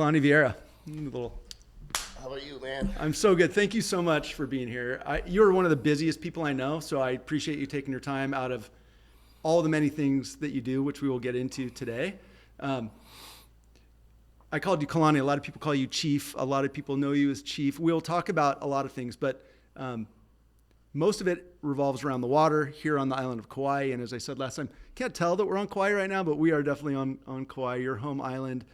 Kalani Vierra. How about you, man? I'm so good. Thank you so much for being here. You're one of the busiest people I know, so I appreciate you taking your time out of all the many things that you do, which we will get into today. I called you Kalani. A lot of people call you Chief. A lot of people know you as Chief. We'll talk about a lot of things, but most of it revolves around the water here on the island of Kauai. And as I said last time, can't tell that we're on Kauai right now, but we are definitely on Kauai, your home island.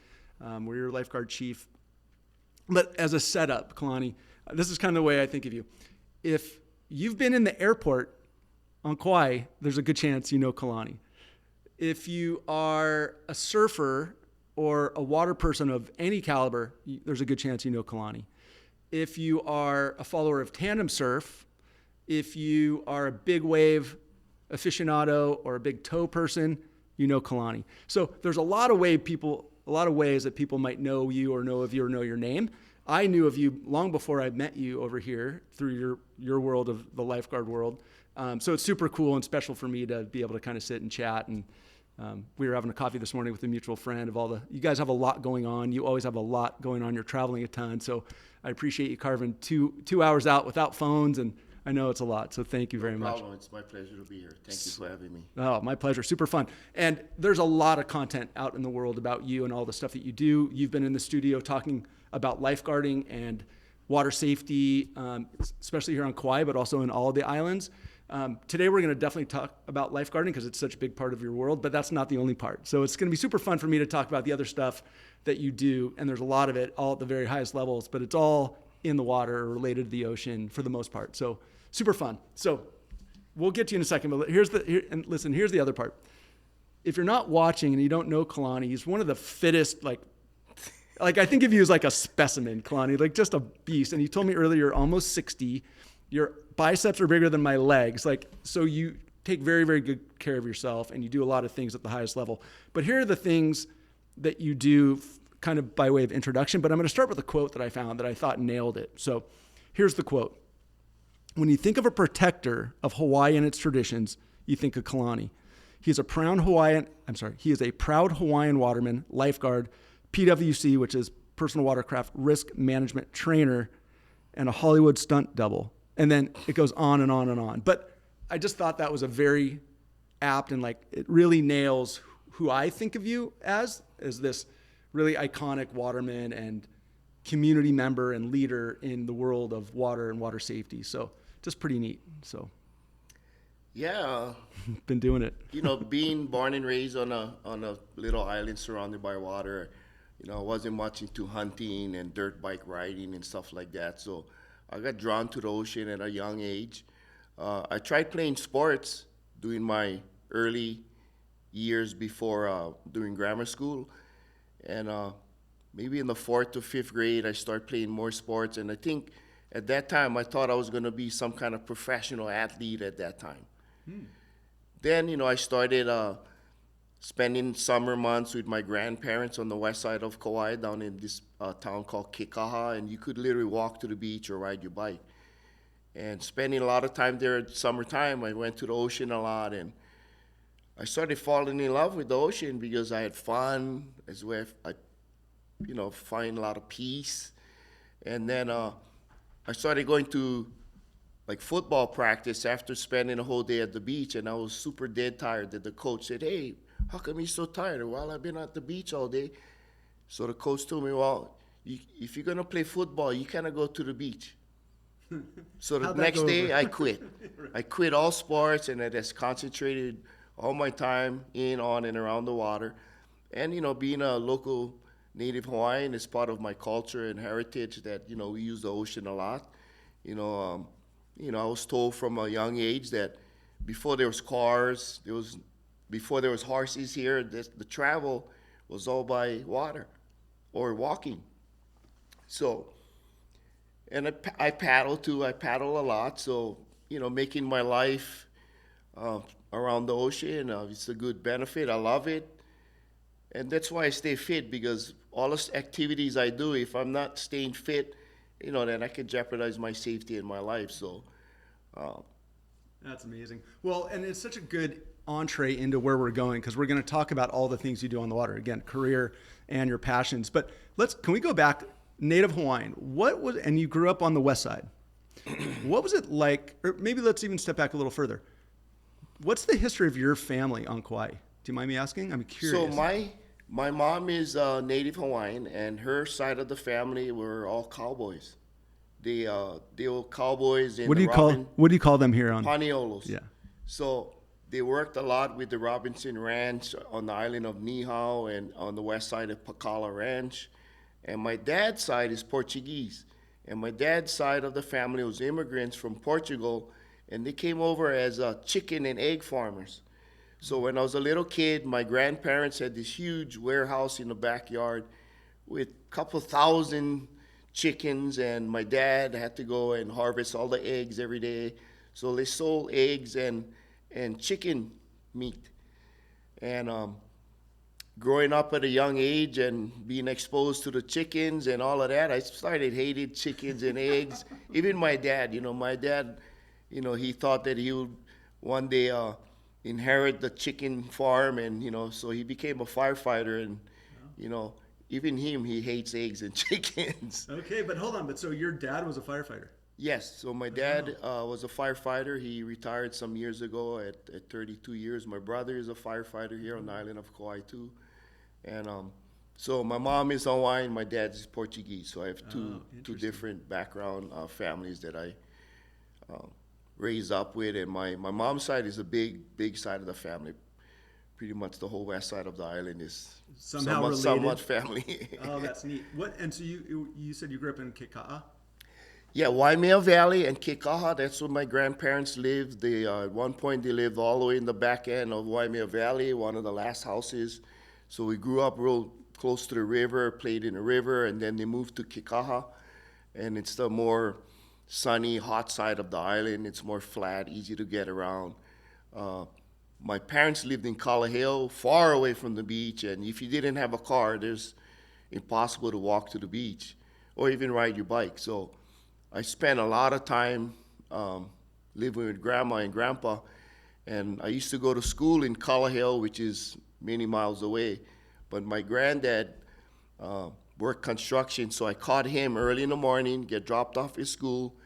We're your lifeguard chief. But as a setup, Kalani, this is kind of the way I think of you. If you've been in the airport on Kauai, there's a good chance you know Kalani. If you are a surfer or a water person of any caliber, there's a good chance you know Kalani. If you are a follower of tandem surf, if you are a big wave aficionado or a big tow person, you know Kalani. So there's a lot of ways that people might know you or know of you or know your name. I knew of you long before I met you over here through your world of the lifeguard world. So it's super cool and special for me to be able to kind of sit and chat. And we were having a coffee this morning with a mutual friend of you guys have a lot going on. You always have a lot going on. You're traveling a ton. So I appreciate you carving two hours out without phones, and I know it's a lot, so thank you very much. No problem. It's my pleasure to be here. Thank you for having me. Oh, my pleasure. Super fun. And there's a lot of content out in the world about you and all the stuff that you do. You've been in the studio talking about lifeguarding and water safety, especially here on Kauai, but also in all of the islands. Today we're going to definitely talk about lifeguarding because it's such a big part of your world, but that's not the only part. So it's going to be super fun for me to talk about the other stuff that you do, and there's a lot of it, all at the very highest levels, but it's all in the water or related to the ocean for the most part. So super fun. So we'll get to you in a second, but here's the other part. If you're not watching and you don't know Kalani, he's one of the fittest, like I think of you as like a specimen, Kalani, like just a beast. And you told me earlier you're almost 60. Your biceps are bigger than my legs. So you take very, very good care of yourself and you do a lot of things at the highest level. But here are the things that you do kind of by way of introduction. But I'm going to start with a quote that I found that I thought nailed it. So here's the quote. When you think of a protector of Hawaii and its traditions, you think of Kalani. He is a proud Hawaiian waterman, lifeguard, PWC, which is personal watercraft risk management trainer, and a Hollywood stunt double. And then it goes on and on and on. But I just thought that was a very apt and it really nails who I think of you as this really iconic waterman and community member and leader in the world of water and water safety. So just pretty neat. So yeah, been doing it. Being born and raised on a little island surrounded by water, I wasn't much into hunting and dirt bike riding and stuff like that. So I got drawn to the ocean at a young age. I tried playing sports during my early years before doing grammar school. And maybe in the 4th to 5th grade, I started playing more sports. And I think at that time, I thought I was going to be some kind of professional athlete at that time. Then, I started spending summer months with my grandparents on the west side of Kauai down in this town called Kekaha. And you could literally walk to the beach or ride your bike. And spending a lot of time there at summertime, I went to the ocean a lot. And I started falling in love with the ocean because I had fun, as well. I find a lot of peace. And then I started going to football practice after spending a whole day at the beach, and I was super dead tired that the coach said, "Hey, how come you're so tired?" "Well, I've been at the beach all day." So the coach told me, "Well, if you're going to play football, you kind of go to the beach." So the next day I quit. Right. I quit all sports, and I just concentrated all my time in, on, and around the water. And, being a local native Hawaiian is part of my culture and heritage that, we use the ocean a lot. I was told from a young age that before there was cars, before there was horses here, the travel was all by water or walking. So, and I paddle too. I paddle a lot. So, making my life around the ocean, it's a good benefit. I love it. And that's why I stay fit, because all the activities I do, if I'm not staying fit, then I can jeopardize my safety and my life. So that's amazing. Well, and it's such a good entree into where we're going, because we're going to talk about all the things you do on the water. Again, career and your passions. But can we go back? Native Hawaiian. And you grew up on the west side. What was it like? Or maybe let's even step back a little further. What's the history of your family on Kauai? Do you mind me asking? I'm curious. So my mom is Native Hawaiian, and her side of the family were all cowboys. The old cowboys in What do you call them here on Paniolos. Yeah. So they worked a lot with the Robinson Ranch on the island of Niihau and on the west side of Pakala Ranch. And my dad's side is Portuguese. And my dad's side of the family was immigrants from Portugal, and they came over as chicken and egg farmers. So when I was a little kid, my grandparents had this huge warehouse in the backyard with a couple thousand chickens, and my dad had to go and harvest all the eggs every day. So they sold eggs and chicken meat. And growing up at a young age and being exposed to the chickens and all of that, I started hating chickens and eggs. Even my dad, he thought that he would one day inherit the chicken farm, and so he became a firefighter, and even he hates eggs and chickens. Okay, but hold on. But so your dad was a firefighter? Yes. So my dad was a firefighter. He retired some years ago at 32 years. My brother is a firefighter here on the island of Kauai too, and so my mom is Hawaiian, my dad is Portuguese. So I have two different background families that I raised up with, and my mom's side is a big side of the family. Pretty much the whole west side of the island is somewhat family. Oh, that's neat. And so you said you grew up in Keka'a? Yeah, Waimea Valley and Kekaha, that's where my grandparents lived. At one point they lived all the way in the back end of Waimea Valley, one of the last houses. So we grew up real close to the river, played in the river, and then they moved to Kekaha, and it's the more sunny, hot side of the island. It's more flat, easy to get around. My parents lived in Kalaheo, far away from the beach, and if you didn't have a car, it's impossible to walk to the beach or even ride your bike. So I spent a lot of time living with grandma and grandpa, and I used to go to school in Kalaheo, which is many miles away, but my granddad worked construction, so I caught him early in the morning, get dropped off at school,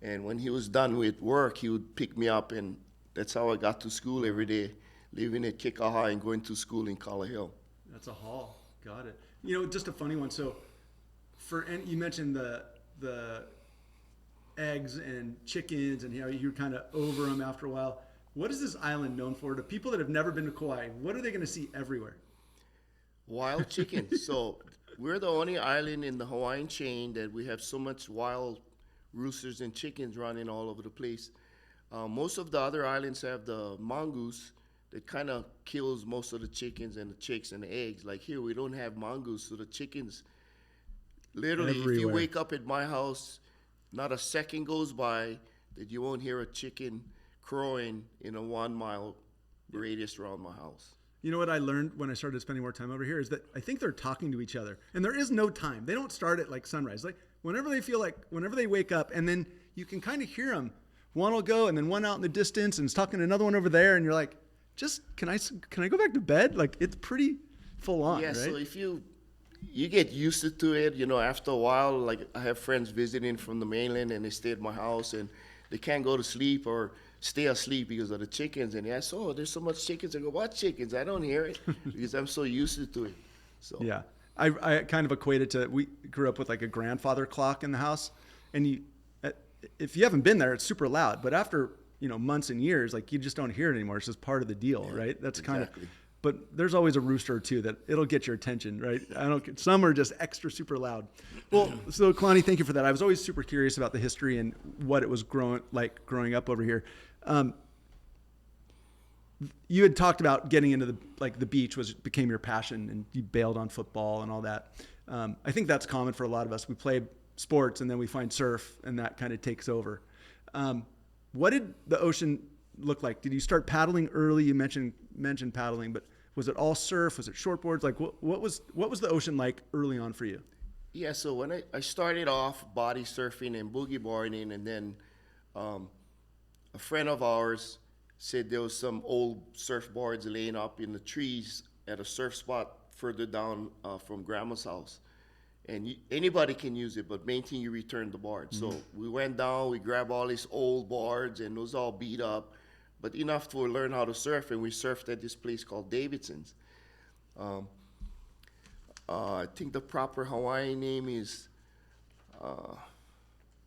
and when he was done with work, he would pick me up, and that's how I got to school every day, living at Kekaha and going to school in Kalaheo. That's a haul. Got it. Just a funny one. So, and you mentioned the eggs and chickens and how you're kind of over them after a while. What is this island known for? To people that have never been to Kauai, what are they going to see everywhere? Wild chickens. So we're the only island in the Hawaiian chain that we have so much wild roosters and chickens running all over the place. Most of the other islands have the mongoose that kind of kills most of the chickens and the chicks and the eggs. Like here, we don't have mongoose, so the chickens, literally, everywhere. If you wake up at my house, not a second goes by that you won't hear a chicken crowing in a 1 mile radius around my house. You know what I learned when I started spending more time over here is that I think they're talking to each other, and there is no time. They don't start at like sunrise. Like whenever they wake up, and then you can kind of hear them. One will go, and then one out in the distance, and it's talking to another one over there, and you're like, can I go back to bed? Like it's pretty full on. Yeah. Right? So if you get used to it, after a while, like I have friends visiting from the mainland, and they stay at my house, and they can't go to sleep or stay asleep because of the chickens. And they ask, "Oh, there's so much chickens." I go, "What chickens? I don't hear it," because I'm so used to it. So yeah, I kind of equate it to, we grew up with like a grandfather clock in the house, and if you haven't been there, it's super loud. But after months and years, like you just don't hear it anymore. It's just part of the deal, right? That's exactly. kind of. But there's always a rooster or two that it'll get your attention, right? Some are just extra super loud. Well, so Kalani, thank you for that. I was always super curious about the history and what it was growing up over here. You had talked about getting into the beach became your passion, and you bailed on football and all that. I think that's common for a lot of us. We play sports and then we find surf, and that kind of takes over. What did the ocean look like? Did you start paddling early? You mentioned paddling, but was it all surf? Was it shortboards? Like what was the ocean like early on for you? Yeah, so when I started off body surfing and boogie boarding, and then a friend of ours said there was some old surfboards laying up in the trees at a surf spot further down from Grandma's house. And anybody can use it, but main thing, you return the board. So we went down, we grabbed all these old boards, and those all beat up, but enough to learn how to surf, and we surfed at this place called Davidson's. I think the proper Hawaiian name is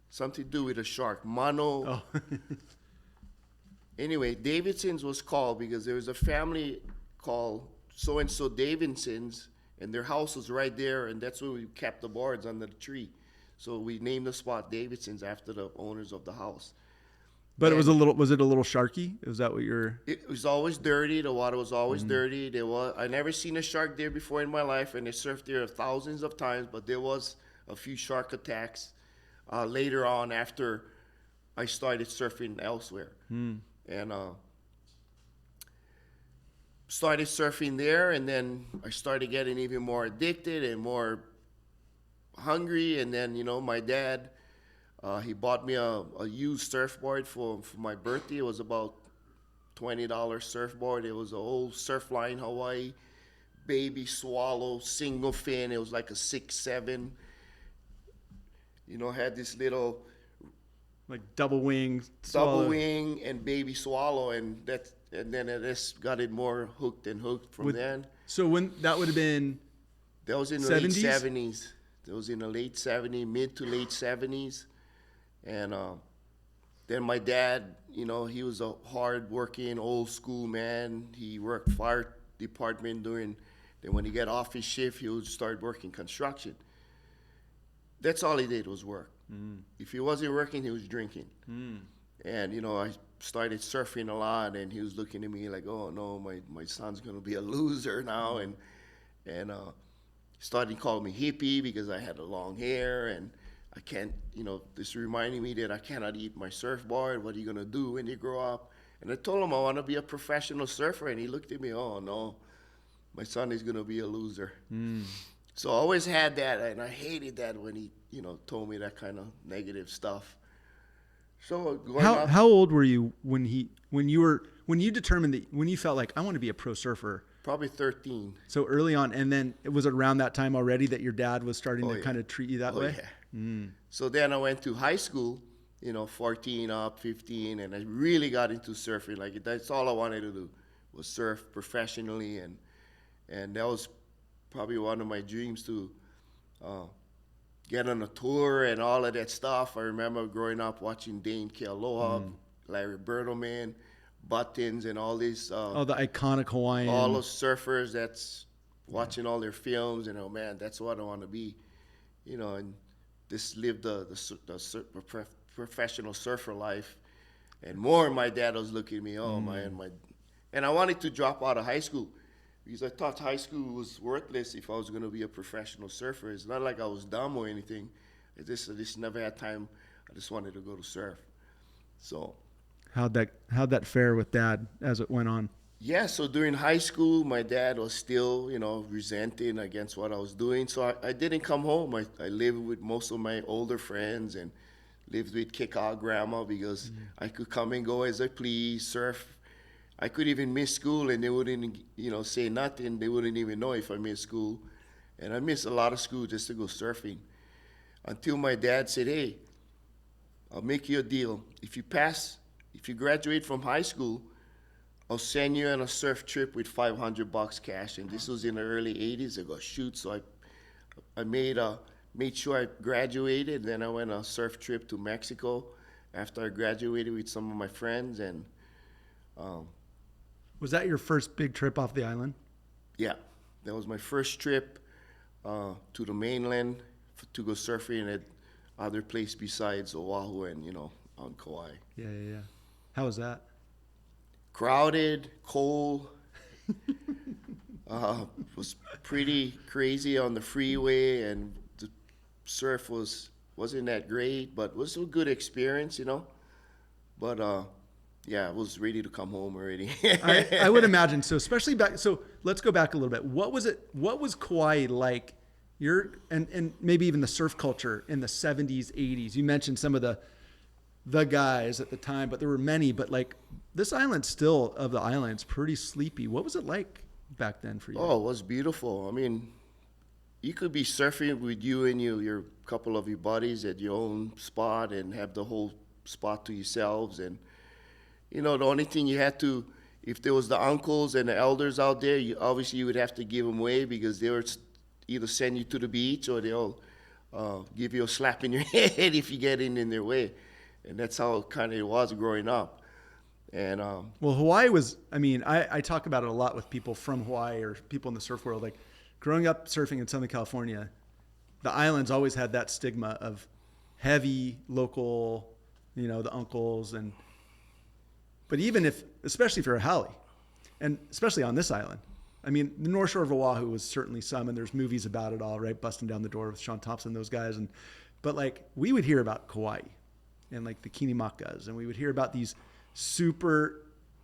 something to do with a shark. Mano. Oh. Anyway, Davidson's was called because there was a family called so-and-so Davidson's, and their house was right there, and that's where we kept the boards under the tree. So we named the spot Davidson's after the owners of the house. But was it a little sharky? Was that what you're? It was always dirty. The water was always dirty. I never seen a shark there before in my life, and I surfed there thousands of times, but there was a few shark attacks later on after I started surfing elsewhere. And started surfing there, and then I started getting even more addicted and more hungry. And then, my dad, he bought me a used surfboard for my birthday. It was about $20 surfboard. It was an old Surfline Hawaii baby swallow single fin. It was like a 6'7". Had this little Like double wing and baby swallow, and then I just got it more hooked from then. So when that would have been, that was in the 70s? late 70s. That was in the late 70s, mid to late 70s, and then my dad, he was a hard-working, old-school man. He worked fire department then when he got off his shift, he would start working construction. That's all he did was work. If he wasn't working, he was drinking. And, I started surfing a lot, and he was looking at me like, oh, no, my son's going to be a loser now. And started calling me hippie because I had a long hair, and I can't, this reminding me that I cannot eat my surfboard. What are you going to do when you grow up? And I told him I want to be a professional surfer, and he looked at me, oh, no, my son is going to be a loser. So I always had that, and I hated that when he, told me that kind of negative stuff. So how old were you when you determined that, when you felt like I want to be a pro surfer? Probably 13. So early on, and then it was around that time already that your dad was starting to kind of treat you that way? Yeah. So then I went to high school, 14 up, 15, and I really got into surfing. Like, that's all I wanted to do was surf professionally, and that was probably one of my dreams to get on a tour and all of that stuff. I remember growing up watching Dane Kealoha, Larry Bertelman, Buttons, and all these. The iconic Hawaiian. All those surfers that's watching all their films, and oh man, that's what I want to be, and just live the professional surfer life. And more, my dad was looking at me, oh man, and I wanted to drop out of high school because I thought high school was worthless if I was going to be a professional surfer. It's not like I was dumb or anything. I just never had time. I just wanted to go to surf. So how'd that fare with Dad as it went on? Yeah, so during high school, my dad was still, resenting against what I was doing. So I didn't come home. I lived with most of my older friends and lived with Kika grandma because I could come and go as I please, surf. I could even miss school and they wouldn't, say nothing. They wouldn't even know if I missed school. And I missed a lot of school just to go surfing. Until my dad said, hey, I'll make you a deal. If you graduate from high school, I'll send you on a surf trip with $500 cash. And this was in the early 80s. I go, shoot. So I made sure I graduated. Then I went on a surf trip to Mexico after I graduated with some of my friends. And was that your first big trip off the island? Yeah, that was my first trip to the mainland to go surfing at other place besides Oahu and, on Kauai. Yeah. How was that? Crowded, cold. Was pretty crazy on the freeway, and the surf wasn't that great, but it was a good experience, But I was ready to come home already. I would imagine so, especially back. So let's go back a little bit. What was Kauai like? And maybe even the surf culture in the 70s, 80s. You mentioned some of the the guys at the time, but there were many. But like this island, still of the islands, pretty sleepy. What was it like back then for you? Oh, it was beautiful. I mean, you could be surfing with you and your couple of your buddies at your own spot and have the whole spot to yourselves. And the only thing you had to, if there was the uncles and the elders out there, obviously you would have to give them way, because they would either send you to the beach or they'll give you a slap in your head if you get in their way. And that's how kind of it was growing up. And well, Hawaii was, I mean, I talk about it a lot with people from Hawaii or people in the surf world. Like growing up surfing in Southern California, the islands always had that stigma of heavy local, the uncles. But even if, especially if you're a haole, and especially on this island, I mean, the North Shore of Oahu was certainly some, and there's movies about it all, right? Busting down the door with Sean Thompson, those guys. But like, we would hear about Kauai and like the Kinimakas, and we would hear about these super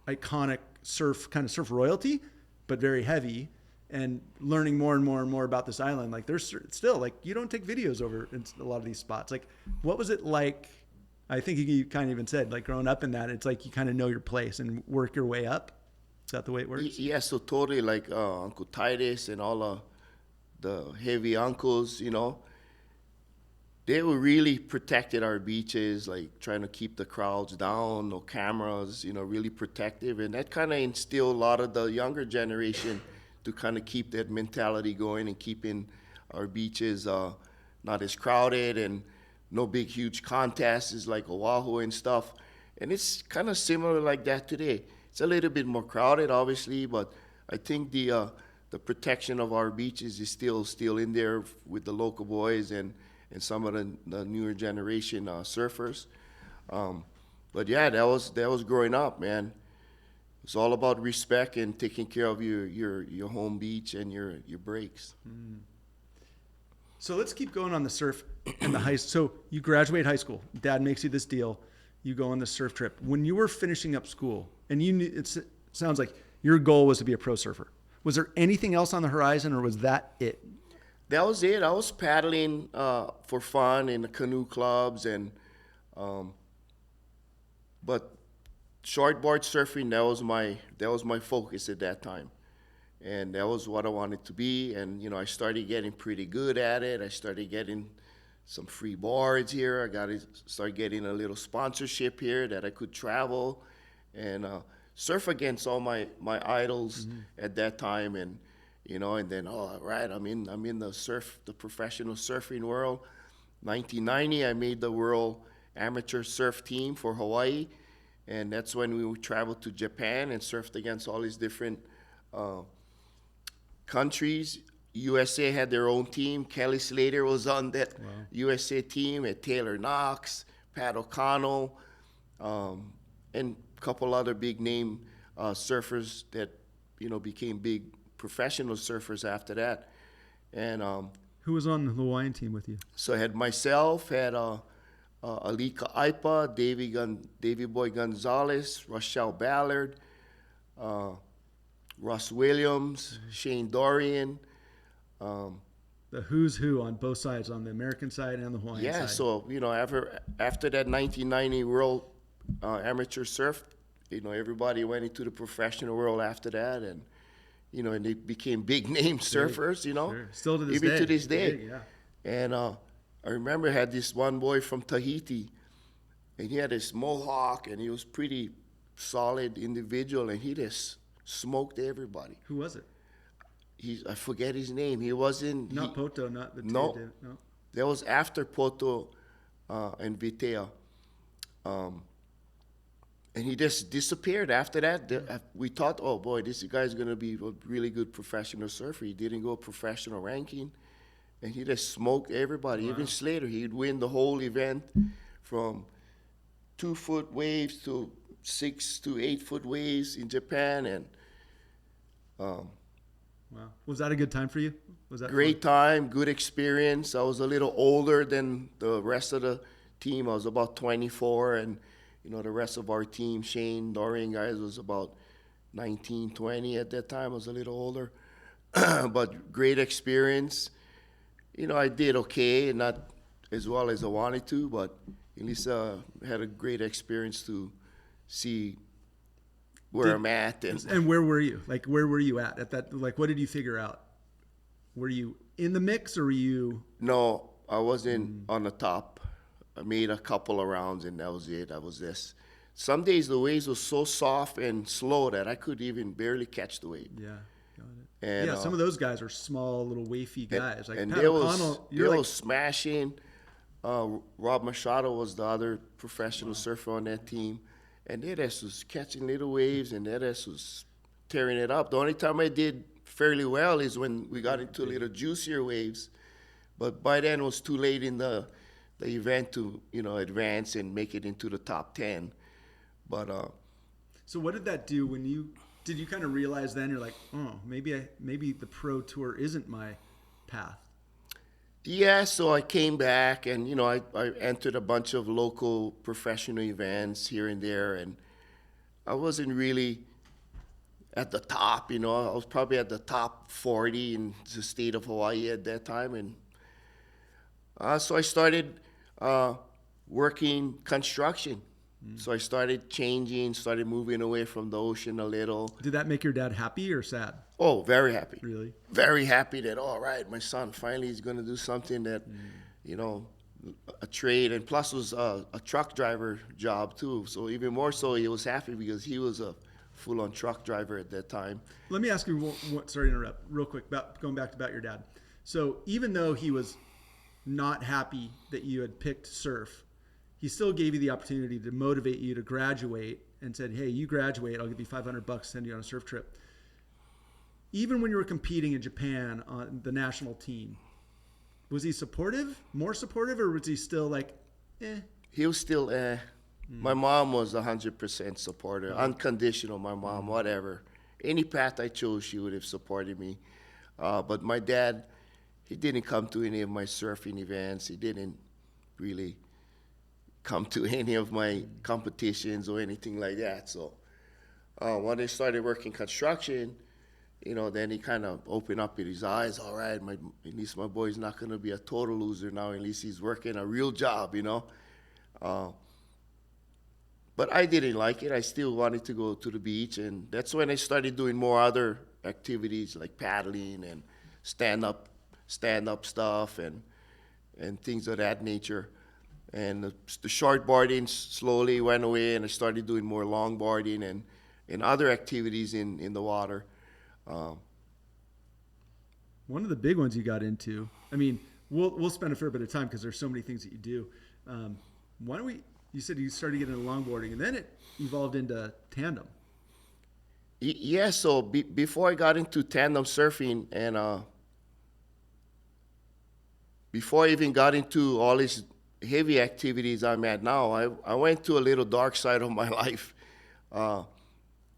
iconic surf royalty, but very heavy, and learning more and more and more about this island. Like there's still, like, you don't take videos over in a lot of these spots. Like, what was it like? I think you kind of even said, like, growing up in that, it's like you kind of know your place and work your way up. Is that the way it works? Yeah, so totally, like Uncle Titus and all the heavy uncles, they were really protected our beaches, like trying to keep the crowds down, no cameras, really protective. And that kind of instilled a lot of the younger generation to kind of keep that mentality going and keeping our beaches not as crowded and no big, huge contests like Oahu and stuff. And it's kind of similar like that today. It's a little bit more crowded, obviously, but I think the protection of our beaches is still in there with the local boys and some of the newer generation surfers. But yeah, that was growing up, man. It's all about respect and taking care of your home beach and your breaks. Mm. So let's keep going on the surf and the high. So you graduate high school. Dad makes you this deal. You go on the surf trip. When you were finishing up school, and it sounds like your goal was to be a pro surfer. Was there anything else on the horizon, or was that it? That was it. I was paddling for fun in the canoe clubs, but shortboard surfing, that was my focus at that time, and that was what I wanted to be. And I started getting pretty good at it. I started getting some free boards here. I started getting a little sponsorship here that I could travel and surf against all my idols at that time. And and then, all right, I'm in the professional surfing world. 1990, I made the world amateur surf team for Hawaii, and that's when we would travel to Japan and surfed against all these different countries. USA had their own team. Kelly Slater was on that USA team, and Taylor Knox, Pat O'Connell, and a couple other big name surfers that became big professional surfers after that. And who was on the Hawaiian team with you? So I had myself, had Alika Aipa, Davy Boy Gonzalez, Rochelle Ballard, Russ Williams, Shane Dorian. The who's who on both sides, on the American side and the Hawaiian side. Yeah, so after that 1990 World Amateur Surf, everybody went into the professional world after that, and and they became big name surfers. Sure. Still to this even day. to this day. Big, yeah. And I remember I had this one boy from Tahiti, and he had this mohawk, and he was pretty solid individual, and he just smoked everybody. Who was it? I forget his name. He wasn't... Not Poto, not Vitea. No. No. That was after Poto and Vitea. And he just disappeared after that. We thought, oh boy, this guy's going to be a really good professional surfer. He didn't go professional ranking, and he just smoked everybody. Wow. Even Slater, he'd win the whole event from 2-foot waves to 6 to 8 foot waves in Japan. And wow, was that a good time for you? Was that great time, good experience. I was a little older than the rest of the team. I was about 24, and the rest of our team, Shane, Dorian guys, was about 19, 20 at that time. I was a little older, but great experience. I did okay, not as well as I wanted to, but at least had a great experience to see where I'm at. And where were you? Like, where were you at that? Like, what did you figure out? Were you in the mix, or were you? No, I wasn't on the top. I made a couple of rounds, and that was it. I was this. Some days the waves were so soft and slow that I could even barely catch the wave. Yeah. Got it. And, yeah, some of those guys are small, little wafy guys. Like and Pat they O'Connell, was smashing. Rob Machado was the other professional surfer on that team. And they just was catching little waves, and they just was tearing it up. The only time I did fairly well is when we got into little juicier waves. But by then it was too late in the event to, advance and make it into the top 10. But so what did that do when did you kind of realize then you're like, oh, maybe the pro tour isn't my path? yeah, so I came back, and I entered a bunch of local professional events here and there, and I wasn't really at the top. I was probably at the top 40 in the state of Hawaii at that time, and so I started working construction. So I started moving away from the ocean a little. Did that make your dad happy or sad? Oh, very happy. Really? Very happy that, all right, my son finally is going to do something that, a trade. And plus it was a truck driver job too. So even more so, he was happy because he was a full-on truck driver at that time. Let me ask you, sorry to interrupt, real quick, going back about your dad. So even though he was not happy that you had picked surf, he still gave you the opportunity to motivate you to graduate and said, hey, you graduate, I'll give you $500, send you on a surf trip. Even when you were competing in Japan on the national team, was he supportive, more supportive, or was he still like, eh? He was still, eh. My mom was 100% supporter, unconditional, my mom, whatever. Any path I chose, she would have supported me. But my dad, he didn't come to any of my surfing events. He didn't really come to any of my competitions or anything like that. So when I started working construction, then he kind of opened up his eyes. All right, at least my boy's not going to be a total loser now. At least he's working a real job, But I didn't like it. I still wanted to go to the beach, and that's when I started doing more other activities like paddling and stand-up stuff and things of that nature. And the short boarding slowly went away, and I started doing more long boarding and other activities in the water. One of the big ones you got into, I mean, we'll spend a fair bit of time because there's so many things that you do. You said you started getting into longboarding, and then it evolved into tandem. Yeah, so before I got into tandem surfing, and before I even got into all these heavy activities I'm at now, I went to a little dark side of my life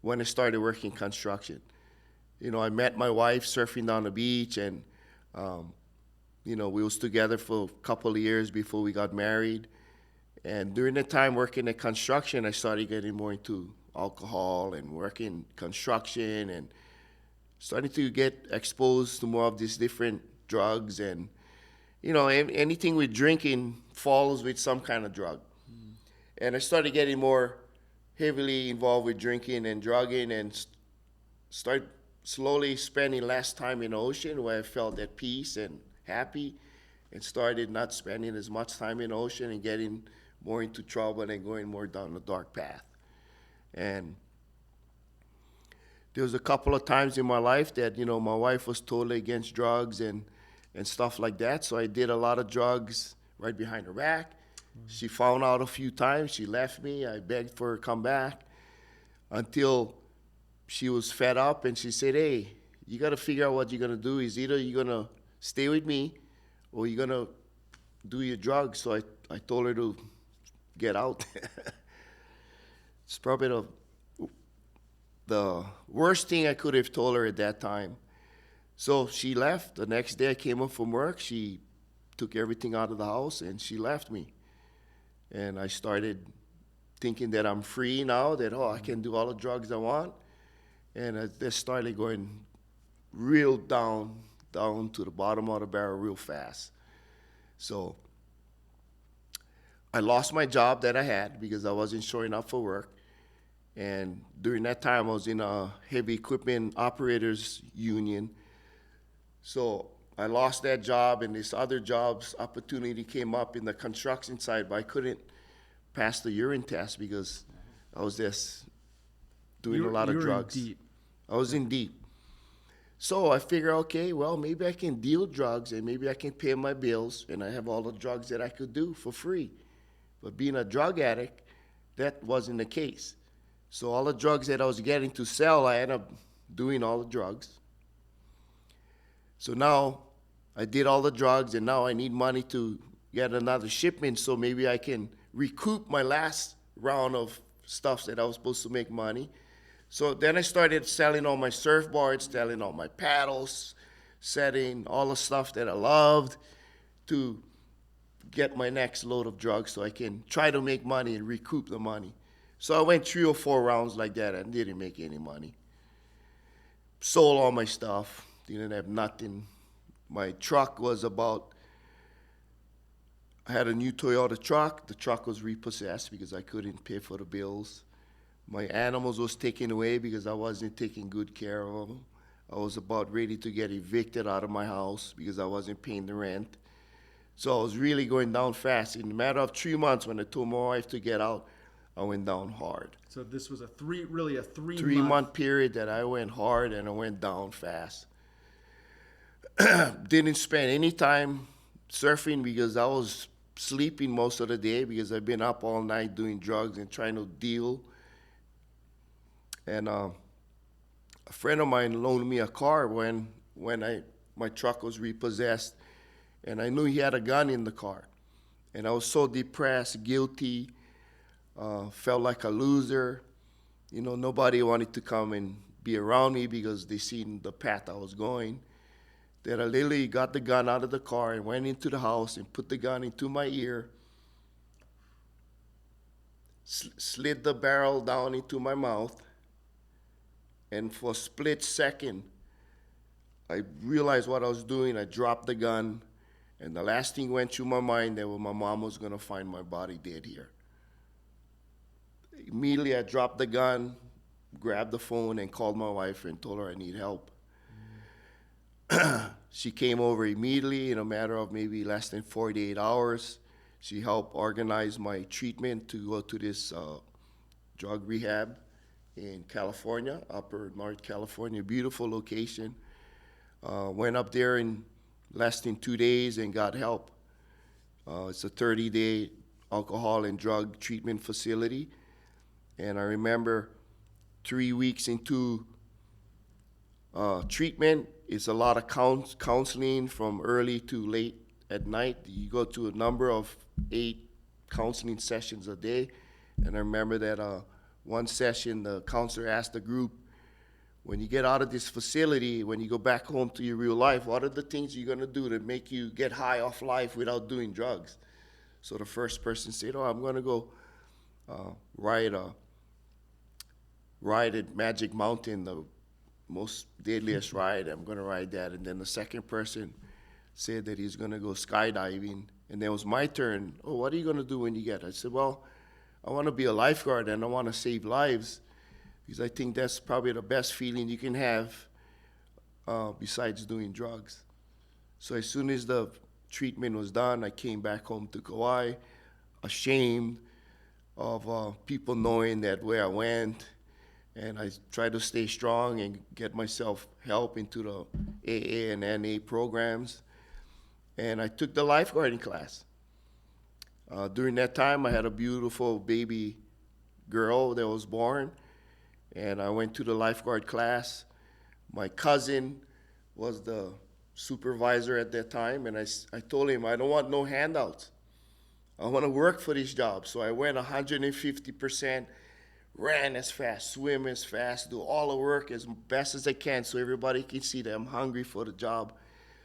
when I started working construction. I met my wife surfing down the beach, and we was together for a couple of years before we got married. And during the time working at construction, I started getting more into alcohol and working construction, and starting to get exposed to more of these different drugs. And anything with drinking follows with some kind of drug. And I started getting more heavily involved with drinking and drugging, and start slowly spending less time in the ocean, where I felt at peace and happy, and started not spending as much time in the ocean and getting more into trouble and going more down the dark path. And there was a couple of times in my life that, my wife was totally against drugs and stuff like that. So I did a lot of drugs right behind her back. She found out a few times. She left me. I begged for her to come back until she was fed up, and she said, hey, you got to figure out what you're going to do. Is either you're going to stay with me or you're going to do your drugs. So I told her to get out. It's probably the worst thing I could have told her at that time. So she left. The next day I came up from work. She took everything out of the house, and she left me. And I started thinking that I'm free now, that, I can do all the drugs I want. And I just started going real down to the bottom of the barrel real fast. So I lost my job that I had because I wasn't showing up for work. And during that time, I was in a heavy equipment operators union. So I lost that job, and this other job's opportunity came up in the construction side, but I couldn't pass the urine test because I was just doing a lot of drugs. In deep. I was in deep. So I figured, okay, well, maybe I can deal drugs and maybe I can pay my bills, and I have all the drugs that I could do for free. But being a drug addict, that wasn't the case. So all the drugs that I was getting to sell, I ended up doing all the drugs. So now I did all the drugs, and now I need money to get another shipment so maybe I can recoup my last round of stuff that I was supposed to make money. So then I started selling all my surfboards, selling all my paddles, selling all the stuff that I loved to get my next load of drugs so I can try to make money and recoup the money. So I went 3 or 4 rounds like that and didn't make any money. Sold all my stuff, didn't have nothing. My truck was I had a new Toyota truck. The truck was repossessed because I couldn't pay for the bills. My animals was taken away because I wasn't taking good care of them. I was about ready to get evicted out of my house because I wasn't paying the rent. So I was really going down fast. In a matter of 3 months, when I told my wife to get out, I went down hard. So this was a 3-month 3-month period that I went hard and I went down fast. Didn't spend any time surfing because I was sleeping most of the day because I've been up all night doing drugs and trying to deal. And a friend of mine loaned me a car when my truck was repossessed, and I knew he had a gun in the car. And I was so depressed, guilty, felt like a loser. You know, nobody wanted to come and be around me because they seen the path I was going. That I literally got the gun out of the car and went into the house and put the gun into my ear, slid the barrel down into my mouth, and for a split second, I realized what I was doing. I dropped the gun, and the last thing went through my mind that my mom was going to find my body dead here. Immediately, I dropped the gun, grabbed the phone, and called my wife and told her I need help. She came over immediately in a matter of maybe less than 48 hours. She helped organize my treatment to go to this drug rehab in California, Upper North California, beautiful location. Went up there in less than 2 days and got help. It's a 30-day alcohol and drug treatment facility. And I remember 3 weeks into treatment, it's a lot of counseling from early to late at night. You go to a number of 8 counseling sessions a day. And I remember that one session, the counselor asked the group, when you get out of this facility, when you go back home to your real life, what are the things you're going to do to make you get high off life without doing drugs? So the first person said, I'm going to go ride at Magic Mountain, the most deadliest ride. I'm going to ride that. And then the second person said that he's going to go skydiving. And then it was my turn. What are you going to do when you get it? I said, well, I want to be a lifeguard and I want to save lives because I think that's probably the best feeling you can have besides doing drugs. So as soon as the treatment was done, I came back home to Kauai, ashamed of people knowing that where I went. And I tried to stay strong and get myself help into the AA and NA programs. And I took the lifeguarding class. During that time, I had a beautiful baby girl that was born, and I went to the lifeguard class. My cousin was the supervisor at that time, and I told him, I don't want no handouts. I want to work for this job. So I went 150%, ran as fast, swim as fast, do all the work as best as I can so everybody can see that I'm hungry for the job.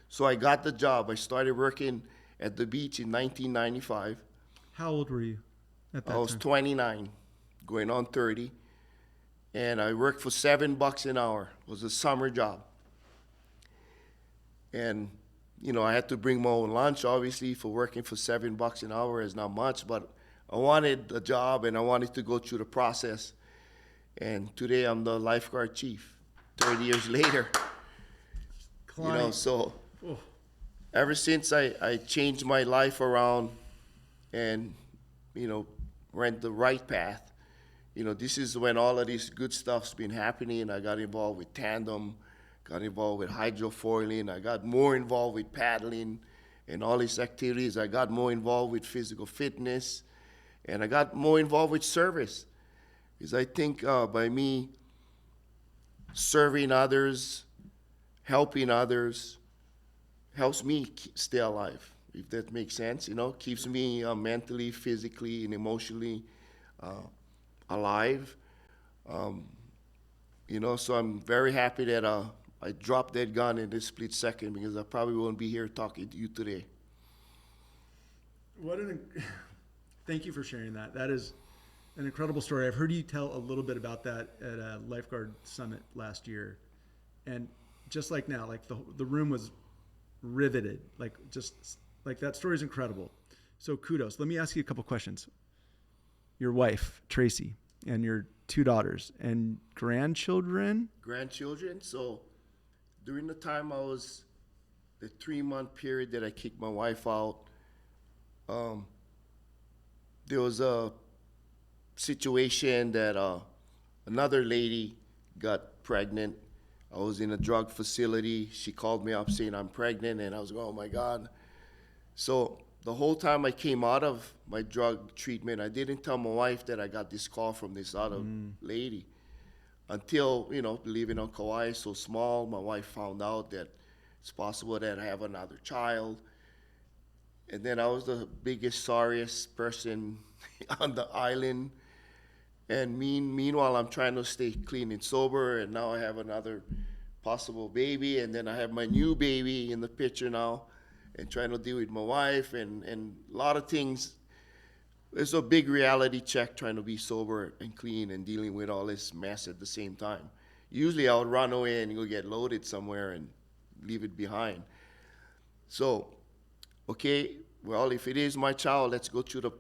So I got the job. I started working at the beach in 1995. How old were you at that time? I was 29, going on 30. And I worked for $7 an hour. It was a summer job. And I had to bring my own lunch, obviously, for working for $7 an hour is not much, but I wanted a job and I wanted to go through the process. And today I'm the lifeguard chief, 30 years later. Kalani. So Oh. ever since I changed my life around and, went the right path, this is when all of this good stuff's been happening. I got involved with Tandem, got involved with hydrofoiling. I got more involved with paddling and all these activities. I got more involved with physical fitness, and I got more involved with service. Because I think by me serving others, helping others, helps me stay alive, if that makes sense. Keeps me mentally, physically, and emotionally alive. So I'm very happy that I dropped that gun in this split second, because I probably won't be here talking to you today. Thank you for sharing that. That is an incredible story. I've heard you tell a little bit about that at a Lifeguard Summit last year. And just like now, like the room was riveted. Like that story is incredible. So kudos. Let me ask you a couple questions. Your wife, Tracy, and your 2 daughters and grandchildren? Grandchildren. So during the time the 3-month period that I kicked my wife out, there was a situation that another lady got pregnant. I was in a drug facility. She called me up saying I'm pregnant, and I was going, oh my God. So the whole time I came out of my drug treatment, I didn't tell my wife that I got this call from this other lady until, living on Kauai, so small, my wife found out that it's possible that I have another child. And then I was the biggest, sorriest person on the island. And meanwhile, I'm trying to stay clean and sober, and now I have another possible baby, and then I have my new baby in the picture now, and trying to deal with my wife and a lot of things. It's a big reality check trying to be sober and clean and dealing with all this mess at the same time. Usually I would run away and go get loaded somewhere and leave it behind. So, okay, well, if it is my child, let's go through the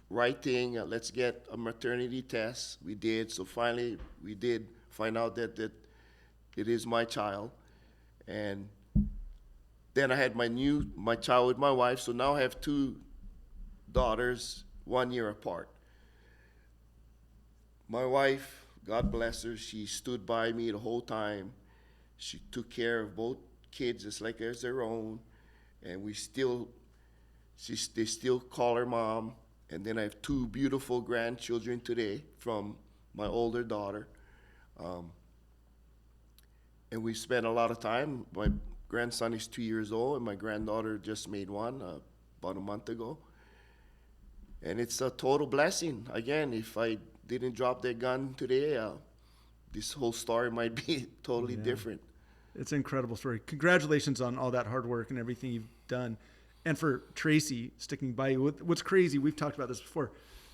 right thing. Let's get a maternity test. We did. So finally, we did find out that it is my child. And then I had my child with my wife. So now I have 2 daughters, 1 year apart. My wife, God bless her, she stood by me the whole time. She took care of both kids just like as their own. And they still call her mom. And then I have 2 beautiful grandchildren today from my older daughter. And we spent a lot of time. My grandson is 2 years old, and my granddaughter just made one about a month ago. And it's a total blessing. Again, if I didn't drop that gun today, this whole story might be totally different. It's an incredible story. Congratulations on all that hard work and everything you've done. And for Tracy sticking by you. What's crazy, we've talked about this before.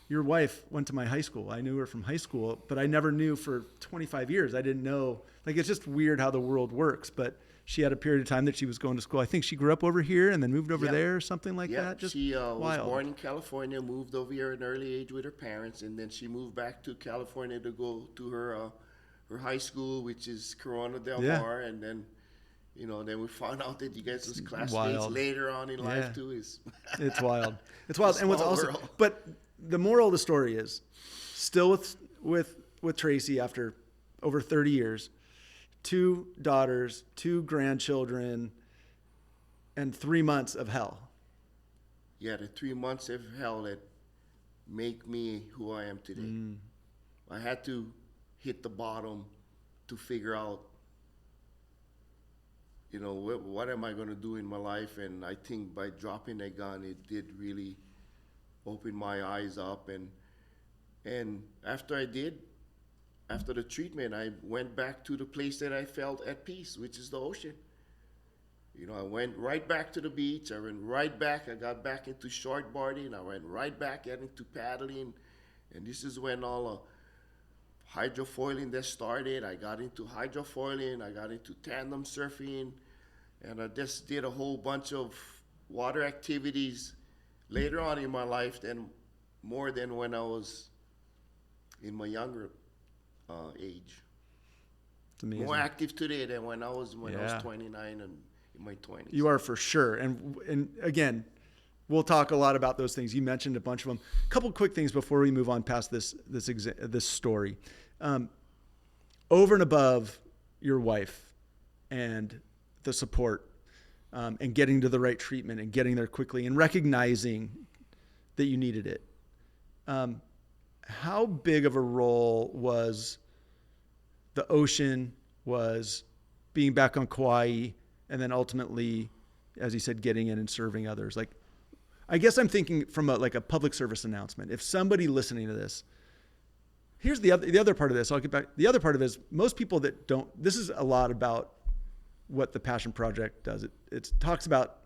Your wife went to my high school. I knew her from high school, but I never knew for 25 years. I didn't know. Like, it's just weird how the world works. But she had a period of time that she was going to school. I think she grew up over here and then moved over there or something like that. Just she was wild. born in California, moved over here at an early age with her parents, and then she moved back to California to go to her high school, which is Corona Del Mar, and then then we found out that you guys was classmates later on in life too. It's wild. It's wild. And what's also, but the moral of the story is, still with Tracy after over 30 years, 2 daughters, 2 grandchildren, and 3 months of hell. Yeah, the 3 months of hell that make me who I am today. I had to hit the bottom to figure out, what am I going to do in my life? And I think by dropping that gun, it did really open my eyes up. And after the treatment, I went back to the place that I felt at peace, which is the ocean. I went right back to the beach. I went right back. I got back into shortboarding. I went right back into paddling. And this is when all hydrofoiling that started. I got into hydrofoiling. I got into tandem surfing. And I just did a whole bunch of water activities later on in my life than more than when I was in my younger age. It's amazing. More active today than when I was Yeah. 29 and in my 20s. You are for sure. And again, we'll talk a lot about those things. You mentioned a bunch of them. A couple quick things before we move on past this story. Over and above your wife and the support, and getting to the right treatment and getting there quickly and recognizing that you needed it. How big of a role was the ocean, was being back on Kauai, and then ultimately, as you said, getting in and serving others? Like, I guess I'm thinking from a public service announcement. If somebody listening to this, here's the other part of this. I'll get back. The other part of it is most people that don't. This is a lot about what the Passion Project does. It talks about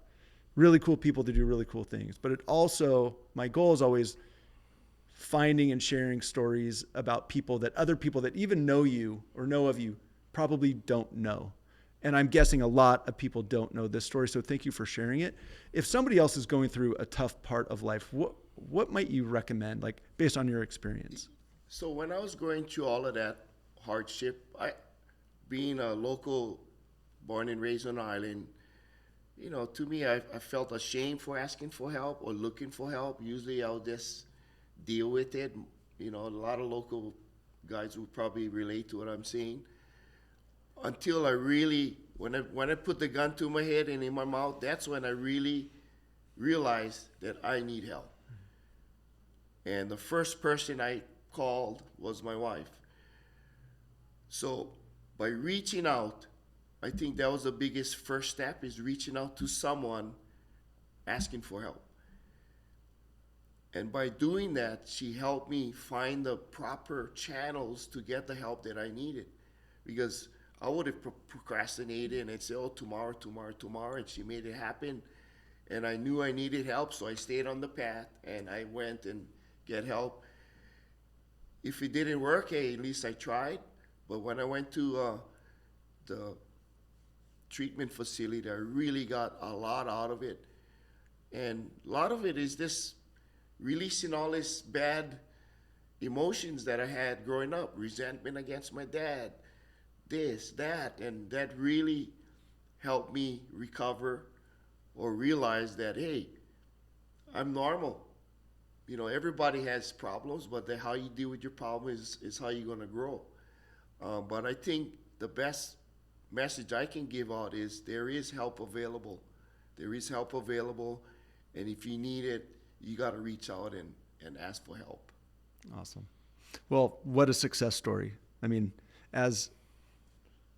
really cool people to do really cool things, but it also, my goal is always finding and sharing stories about other people that even know you or know of you probably don't know. And I'm guessing a lot of people don't know this story. So thank you for sharing it. If somebody else is going through a tough part of life, what might you recommend, like based on your experience? So when I was going through all of that hardship, being a local, born and raised on an island, to me, I felt ashamed for asking for help or looking for help. Usually I'll just deal with it. A lot of local guys will probably relate to what I'm saying. Until I really, when I put the gun to my head and in my mouth, that's when I really realized that I need help. And the first person I called was my wife. So by reaching out, I think that was the biggest first step, is reaching out to someone asking for help. And by doing that, she helped me find the proper channels to get the help that I needed. Because I would have procrastinated and say, oh, tomorrow, and she made it happen. And I knew I needed help, so I stayed on the path and I went and get help. If it didn't work, hey, at least I tried. But when I went to the treatment facility, I really got a lot out of it. And a lot of it is just releasing all this bad emotions that I had growing up, resentment against my dad, this, that, and that really helped me recover or realize that, hey, I'm normal. Everybody has problems, but how you deal with your problem is how you're going to grow. But I think the best message I can give out is there is help available. There is help available, and if you need it, you got to reach out and ask for help. Awesome. Well, what a success story. I mean, as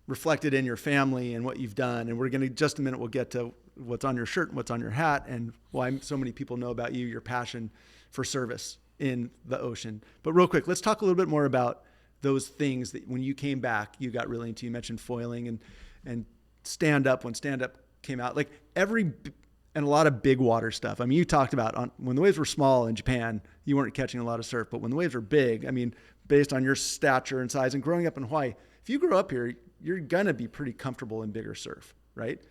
reflected in your family and what you've done, and we're going to, just a minute, we'll get to what's on your shirt and what's on your hat and why so many people know about you, your passion for service in the ocean. But real quick, let's talk a little bit more about those things that when you came back, you got really into. You mentioned foiling and stand-up, when stand-up came out, like and a lot of big water stuff. I mean, you talked about when the waves were small in Japan, you weren't catching a lot of surf, but when the waves are big, I mean, based on your stature and size and growing up in Hawaii, if you grow up here, you're going to be pretty comfortable in bigger surf, right?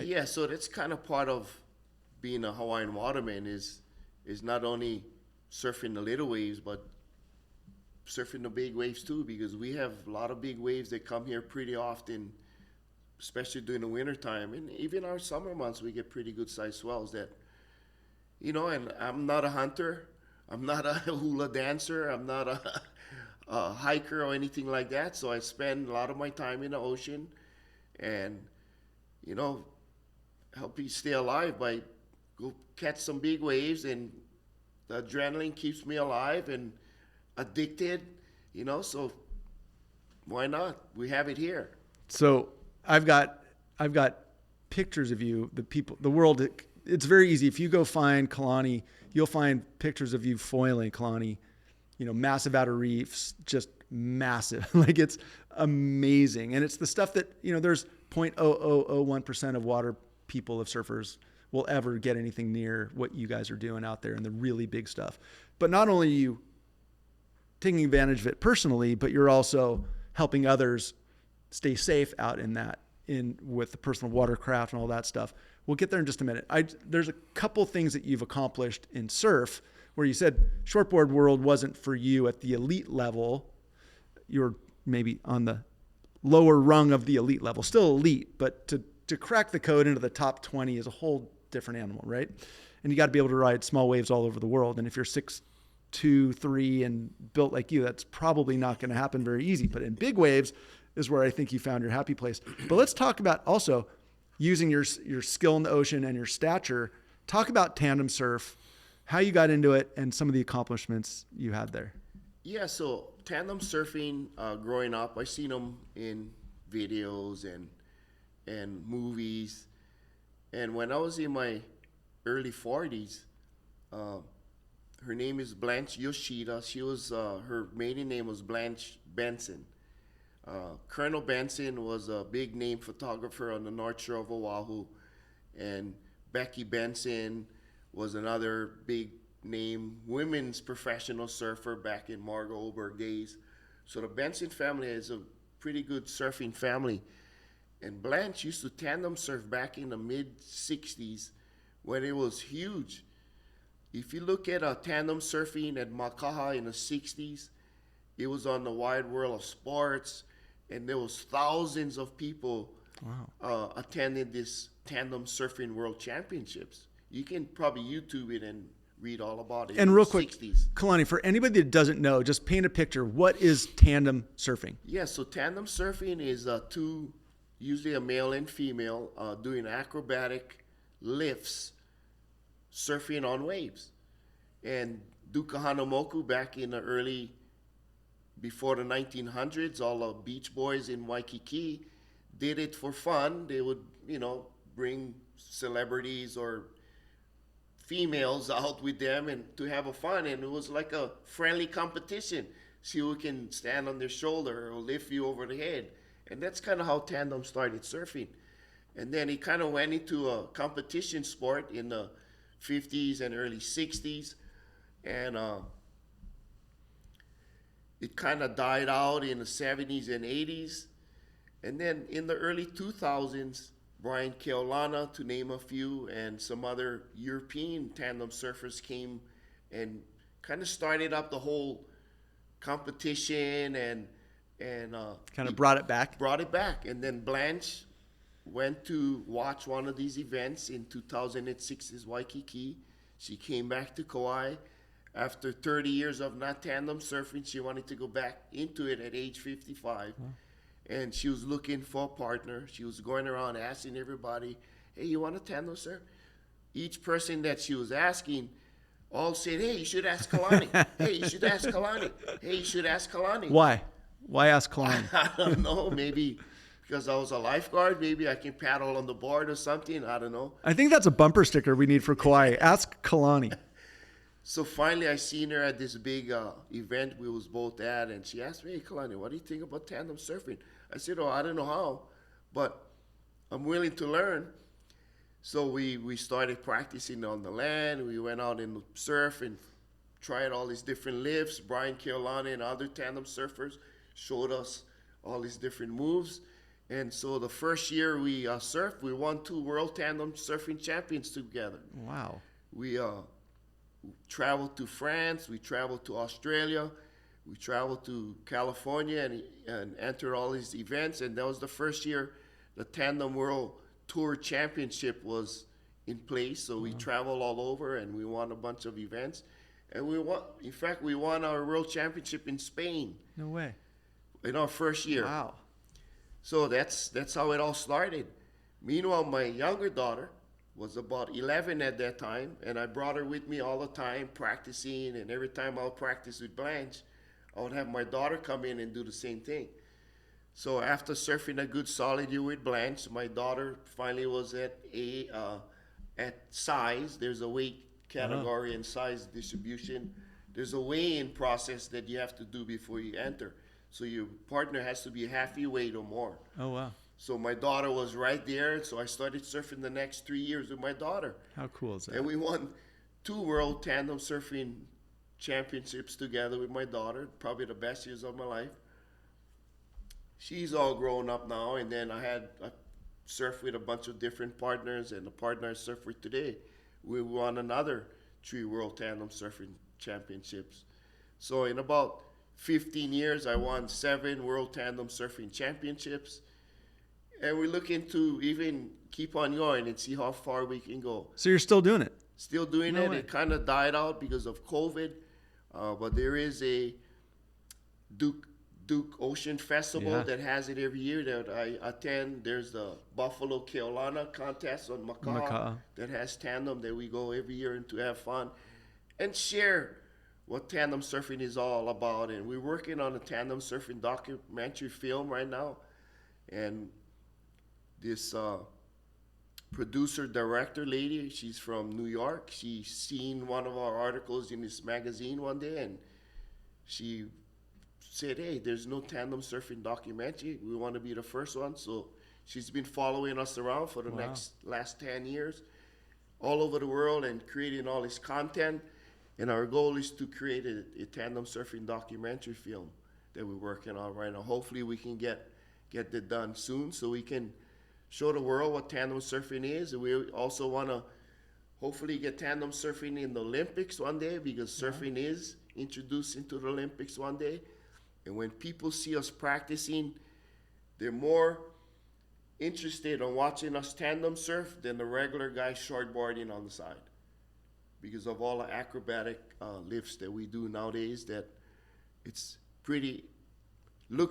Yeah, so that's kind of part of being a Hawaiian Waterman is not only surfing the little waves, but surfing the big waves too, because we have a lot of big waves that come here pretty often, especially during the winter time. And even our summer months, we get pretty good sized swells that, and I'm not a hunter. I'm not a hula dancer. I'm not a hiker or anything like that. So I spend a lot of my time in the ocean and, help you stay alive by go catch some big waves, and the adrenaline keeps me alive and addicted, so why not? We have it here. So I've got pictures of you, the world. It's very easy. If you go find Kalani, you'll find pictures of you foiling Kalani, massive outer reefs, just massive. Like, it's amazing. And it's the stuff that, there's 0.0001% of water people, of surfers, will ever get anything near what you guys are doing out there and the really big stuff. But not only are you taking advantage of it personally, but you're also helping others stay safe out in in with the personal watercraft and all that stuff. We'll get there in just a minute. There's a couple things that you've accomplished in surf where you said shortboard world wasn't for you at the elite level. You're maybe on the lower rung of the elite level, still elite, but to crack the code into the top 20 is a whole different animal, right? And you got to be able to ride small waves all over the world. And if you're 6'2", 3 and built like you, that's probably not going to happen very easy. But in big waves is where I think you found your happy place. But let's talk about also using your skill in the ocean and your stature. Talk about tandem surf, how you got into it, and some of the accomplishments you had there. Yeah, so tandem surfing, growing up, I seen them in videos and movies. And when I was in my early 40s, her name is Blanche Yoshida. She was, her maiden name was Blanche Benson. Colonel Benson was a big name photographer on the North Shore of Oahu. And Becky Benson was another big name women's professional surfer back in Margo Oberg days. So the Benson family is a pretty good surfing family. And Blanche used to tandem surf back in the mid-60s when it was huge. If you look at tandem surfing at Makaha in the 60s, it was on the wide world of sports, and there was thousands of people attending this tandem surfing world championships. You can probably YouTube it and read all about it. And real quick, 60s. Kalani, for anybody that doesn't know, just paint a picture. What is tandem surfing? Yeah, so tandem surfing is two, usually a male and female, doing acrobatic lifts, surfing on waves. And Duka Hanamoku back in the early, before the 1900s, all the beach boys in Waikiki did it for fun. They would, bring celebrities or females out with them and to have a fun, and it was like a friendly competition. See who can stand on their shoulder or lift you over the head. And that's kind of how tandem started surfing. And then it kind of went into a competition sport in the 50s and early 60s. And it kind of died out in the 70s and 80s. And then in the early 2000s, Brian Keolana, to name a few, and some other European tandem surfers came and kind of started up the whole competition and kind of brought it back. Brought it back. And then Blanche went to watch one of these events in 2006 in Waikiki. She came back to Kauai. After 30 years of not tandem surfing, she wanted to go back into it at age 55. And she was looking for a partner. She was going around asking everybody, hey, you want to tandem surf? Each person that she was asking all said, hey, you should ask Kalani. Hey, you should ask Kalani. Hey, you should ask Kalani. Why? Why ask Kalani? I don't know. Maybe because I was a lifeguard. Maybe I can paddle on the board or something. I don't know. I think that's a bumper sticker we need for Kauai. Ask Kalani. So finally, I seen her at this big event we was both at, and she asked me, hey, Kalani, what do you think about tandem surfing? I said, I don't know how, but I'm willing to learn. So we started practicing on the land. We went out in the surf and tried all these different lifts. Brian Keolana and other tandem surfers showed us all these different moves. And so the first year we surfed, we won 2 World Tandem Surfing Champions together. Wow. We traveled to France, we traveled to Australia, we traveled to California and entered all these events. And that was the first year the Tandem World Tour Championship was in place. So we traveled all over and we won a bunch of events. And we won our World Championship in Spain. No way. In our first year. Wow. So that's how it all started. Meanwhile, my younger daughter was about 11 at that time, and I brought her with me all the time, practicing, and every time I would practice with Blanche, I would have my daughter come in and do the same thing. So after surfing a good solid year with Blanche, my daughter finally was at size. There's a weight category and size distribution. There's a weigh-in process that you have to do before you enter. So your partner has to be half your weight or more. Oh, wow. So my daughter was right there, so I started surfing the next 3 years with my daughter. How cool is that? And we won 2 World Tandem Surfing Championships together with my daughter, probably the best years of my life. She's all grown up now, and then I had surf with a bunch of different partners, and the partner I surf with today, we won another 3 World Tandem Surfing Championships. So in about 15 years, I won 7 World Tandem Surfing Championships. And we're looking to even keep on going and see how far we can go. So you're still doing it? Still doing No it. way. It kind of died out because of COVID. But there is a Duke Ocean Festival Yeah. that has it every year that I attend. There's the Buffalo Keolana contest on Maka'a that has tandem that we go every year and to have fun and share what tandem surfing is all about. And we're working on a tandem surfing documentary film right now. And this producer director lady, she's from New York. She seen one of our articles in this magazine one day, and she said, hey, there's no tandem surfing documentary. We want to be the first one. So she's been following us around for the last 10 years all over the world and creating all this content. And our goal is to create a tandem surfing documentary film that we're working on right now. Hopefully we can get that done soon so we can show the world what tandem surfing is. And we also want to hopefully get tandem surfing in the Olympics one day, because surfing is introduced into the Olympics one day. And when people see us practicing, they're more interested in watching us tandem surf than the regular guy shortboarding on the side, because of all the acrobatic lifts that we do nowadays. That looks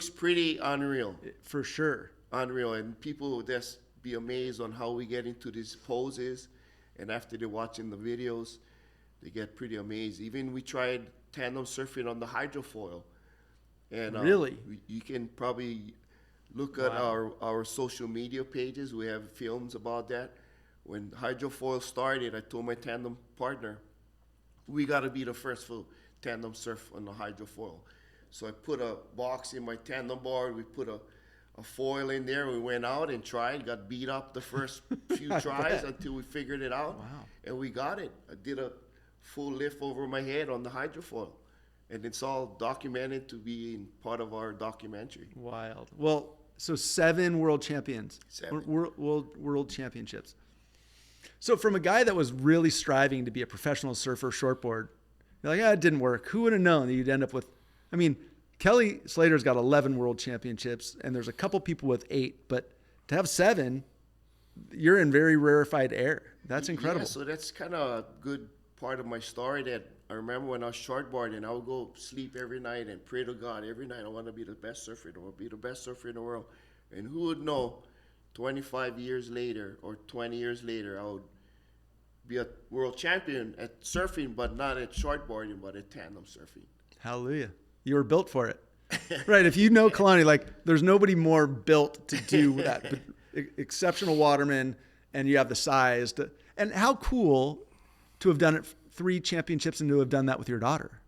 pretty unreal. For sure. Unreal, and people will just be amazed on how we get into these poses, and after they're watching the videos, they get pretty amazed. Even we tried tandem surfing on the hydrofoil. And really? You can probably look at our social media pages. We have films about that. When hydrofoil started, I told my tandem partner, we got to be the first for tandem surf on the hydrofoil. So I put a box in my tandem board. We put a foil in there. We went out and tried, got beat up the first few tries until we figured it out. Wow. And we got it. I did a full lift over my head on the hydrofoil. And it's all documented to be in part of our documentary. Wild. Well, so 7 world champions. 7. World championships. So from a guy that was really striving to be a professional surfer shortboard, you're like, it didn't work. Who would have known that you'd end up with, Kelly Slater's got 11 world championships, and there's a couple people with 8, but to have 7, you're in very rarefied air. That's incredible. Yeah, so that's kind of a good part of my story. That I remember when I was shortboarding, I would go sleep every night and pray to God every night. I want to be the best surfer in the world, be the best surfer in the world. And who would know, 25 years later or 20 years later, I would be a world champion at surfing, but not at shortboarding, but at tandem surfing. Hallelujah. You were built for it. Right. If you know Kalani, there's nobody more built to do that. But exceptional waterman, and you have the size. And how cool to have done it 3 championships and to have done that with your daughter.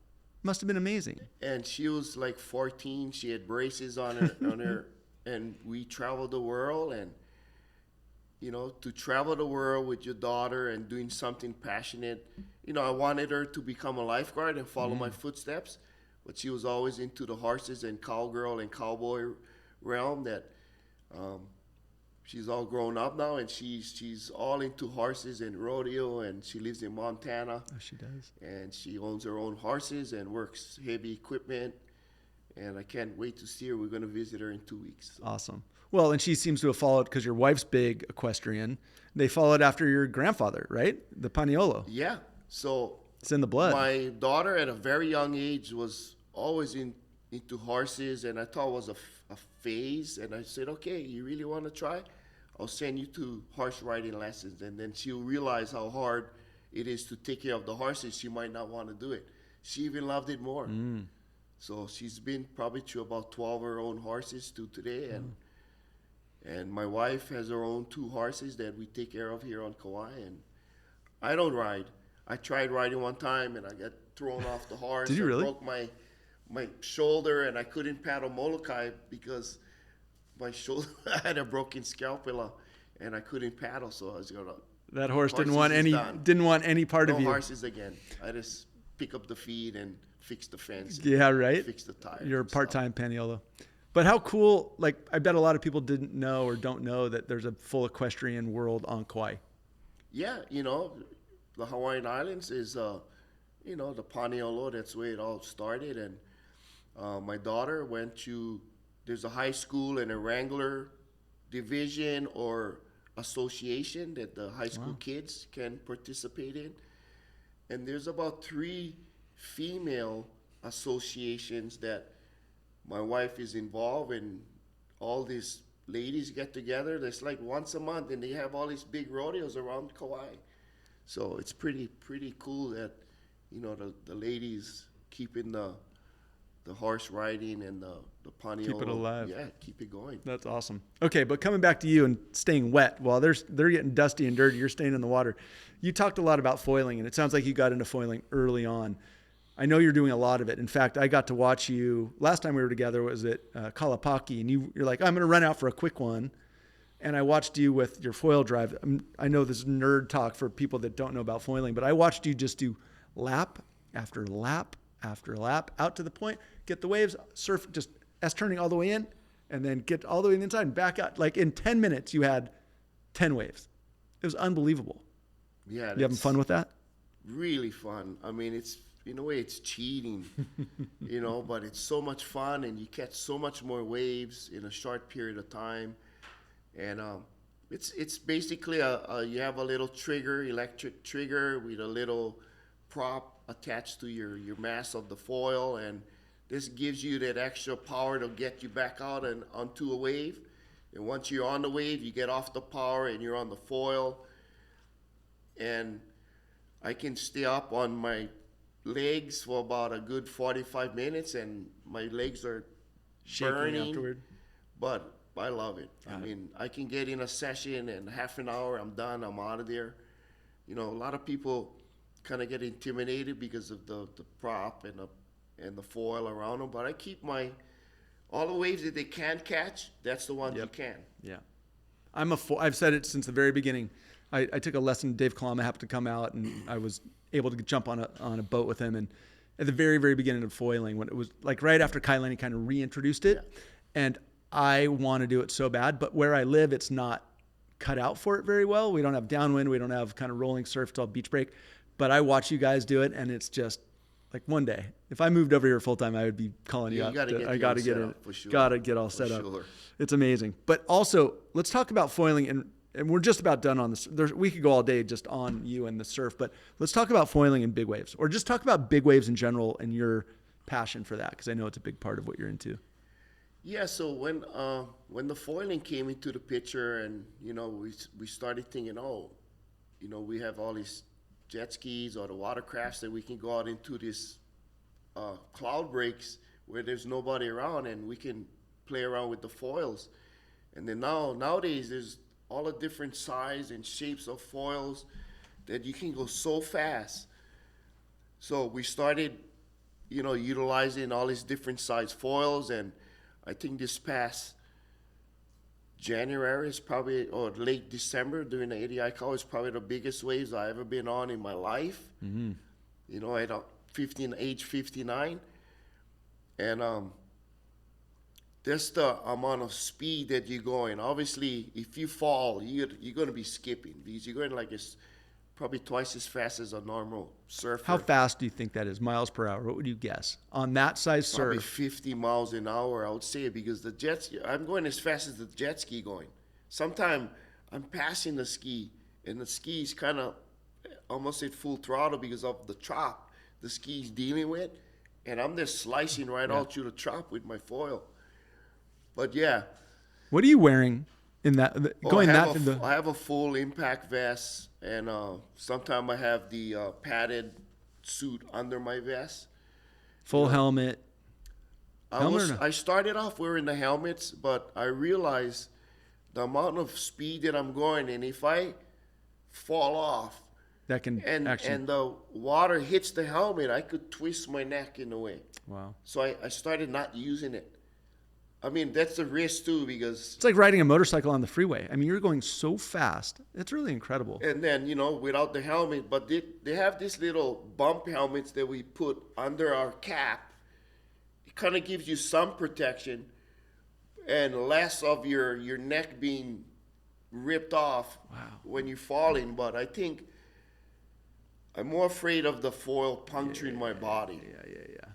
Must have been amazing. And she was 14. She had braces on her, and we traveled the world. And, to travel the world with your daughter and doing something passionate, I wanted her to become a lifeguard and follow my footsteps. But she was always into the horses and cowgirl and cowboy realm. That she's all grown up now, and she's all into horses and rodeo, and she lives in Montana. Oh, she does. And she owns her own horses and works heavy equipment. And I can't wait to see her. We're going to visit her in 2 weeks. So. Awesome. Well, and she seems to have followed, because your wife's big equestrian. They followed after your grandfather, right? The Paniolo. Yeah. So it's in the blood. My daughter at a very young age was always into horses, and I thought it was a phase. And I said, okay, you really want to try? I'll send you to horse riding lessons. And then she'll realize how hard it is to take care of the horses. She might not want to do it. She even loved it more. So she's been probably to about 12 of her own horses to today. And my wife has her own 2 horses that we take care of here on Kauai. And I don't ride. I tried riding one time, and I got thrown off the horse. Did you really? I broke my shoulder, and I couldn't paddle Molokai because my shoulder had a broken scapula, and I couldn't paddle. So I was going to. That horse didn't want any part of you. No horses again. I just pick up the feed and fix the fence. Yeah, right. Fix the tires. You're a part-time Paniolo. But how cool, like, I bet a lot of people didn't know or don't know that there's a full equestrian world on Kauai. Yeah, the Hawaiian Islands is, the Paniolo, that's where it all started. And my daughter went to, there's a high school and a Wrangler division or association that the high school kids can participate in. And there's about 3 female associations that my wife is involved in. All these ladies get together. There's like once a month, and they have all these big rodeos around Kauai. So it's pretty cool that the ladies keeping the horse riding and the Paniolo. Keep it alive. Yeah, keep it going. That's awesome. Okay, but coming back to you and staying wet while they're getting dusty and dirty, you're staying in the water. You talked a lot about foiling, and it sounds like you got into foiling early on. I know you're doing a lot of it. In fact, I got to watch you last time we were together was at Kalapaki, and you're like, I'm going to run out for a quick one. And I watched you with your foil drive. I know this is nerd talk for people that don't know about foiling, but I watched you just do lap after lap after lap out to the point, get the waves, surf, just S-turning all the way in, and then get all the way inside and back out. Like in 10 minutes, you had 10 waves. It was unbelievable. Yeah. You having fun with that? Really fun. I mean, it's, in a way, it's cheating, but it's so much fun, and you catch so much more waves in a short period of time. And it's basically you have a little electric trigger with a little prop attached to your mass of the foil, and this gives you that extra power to get you back out and onto a wave. And once you're on the wave, you get off the power and you're on the foil. And I can stay up on my legs for about a good 45 minutes, and my legs are Shaking burning. afterward. But I love it. I mean, I can get in a session and half an hour, I'm done, I'm out of there. A lot of people kind of get intimidated because of the prop and the foil around them, but I keep all the waves that they can't catch, that's the ones you can. Yeah. I've said it since the very beginning. I took a lesson. Dave Kalama happened to come out, and I was able to jump on a boat with him. And at the very, very beginning of foiling, when it was like right after Kalani kind of reintroduced it, and I want to do it so bad, but where I live, it's not cut out for it very well. We don't have downwind. We don't have kind of rolling surf. It's all beach break. But I watch you guys do it, and it's just like one day, if I moved over here full time, I would be calling you up. I got to get in. Got to get all set up. It's amazing. But also, let's talk about foiling, and we're just about done on this. We could go all day just on you and the surf, but let's talk about foiling and big waves, or just talk about big waves in general and your passion for that, because I know it's a big part of what you're into. Yeah, so when the foiling came into the picture, and we started thinking, we have all these jet skis or the watercrafts that we can go out into these cloud breaks where there's nobody around, and we can play around with the foils. And then nowadays there's all the different size and shapes of foils that you can go so fast. So we started, utilizing all these different size foils, and I think this past January is probably, or late December during the ADI call, is probably the biggest waves I've ever been on in my life. Mm-hmm. At age 59. And that's the amount of speed that you're going. Obviously, if you fall, you're going to be skipping, because you're going like it's probably twice as fast as a normal surfer. How fast do you think that is? Miles per hour? What would you guess on that size surf? Probably 50 miles an hour, I would say, because I'm going as fast as the jet ski going. Sometimes I'm passing the ski, and the ski's kind of almost at full throttle because of the chop the ski's dealing with, and I'm just slicing right out through the chop with my foil. But yeah. What are you wearing in that? I have a full impact vest, and sometimes I have the padded suit under my vest. Full helmet. I started off wearing the helmets, but I realized the amount of speed that I'm going, and if I fall off, and the water hits the helmet, I could twist my neck in a way. Wow. So I started not using it. I mean, that's the risk too, because it's like riding a motorcycle on the freeway. I mean, you're going so fast. It's really incredible. And then, without the helmet, but they have these little bump helmets that we put under our cap. It kind of gives you some protection, and less of your neck being ripped off when you're falling. But I think I'm more afraid of the foil puncturing my body. Yeah.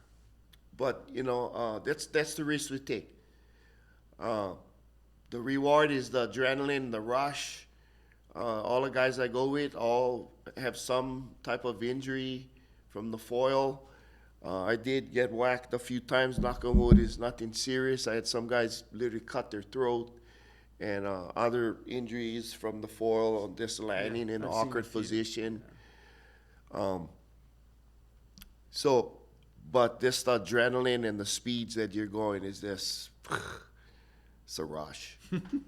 But that's the risk we take. The reward is the adrenaline, the rush. All the guys I go with all have some type of injury from the foil. I did get whacked a few times. Knock on wood, is nothing serious. I had some guys literally cut their throat, and other injuries from the foil on this landing in an awkward position. But this the adrenaline and the speeds that you're going is this. It's a rush.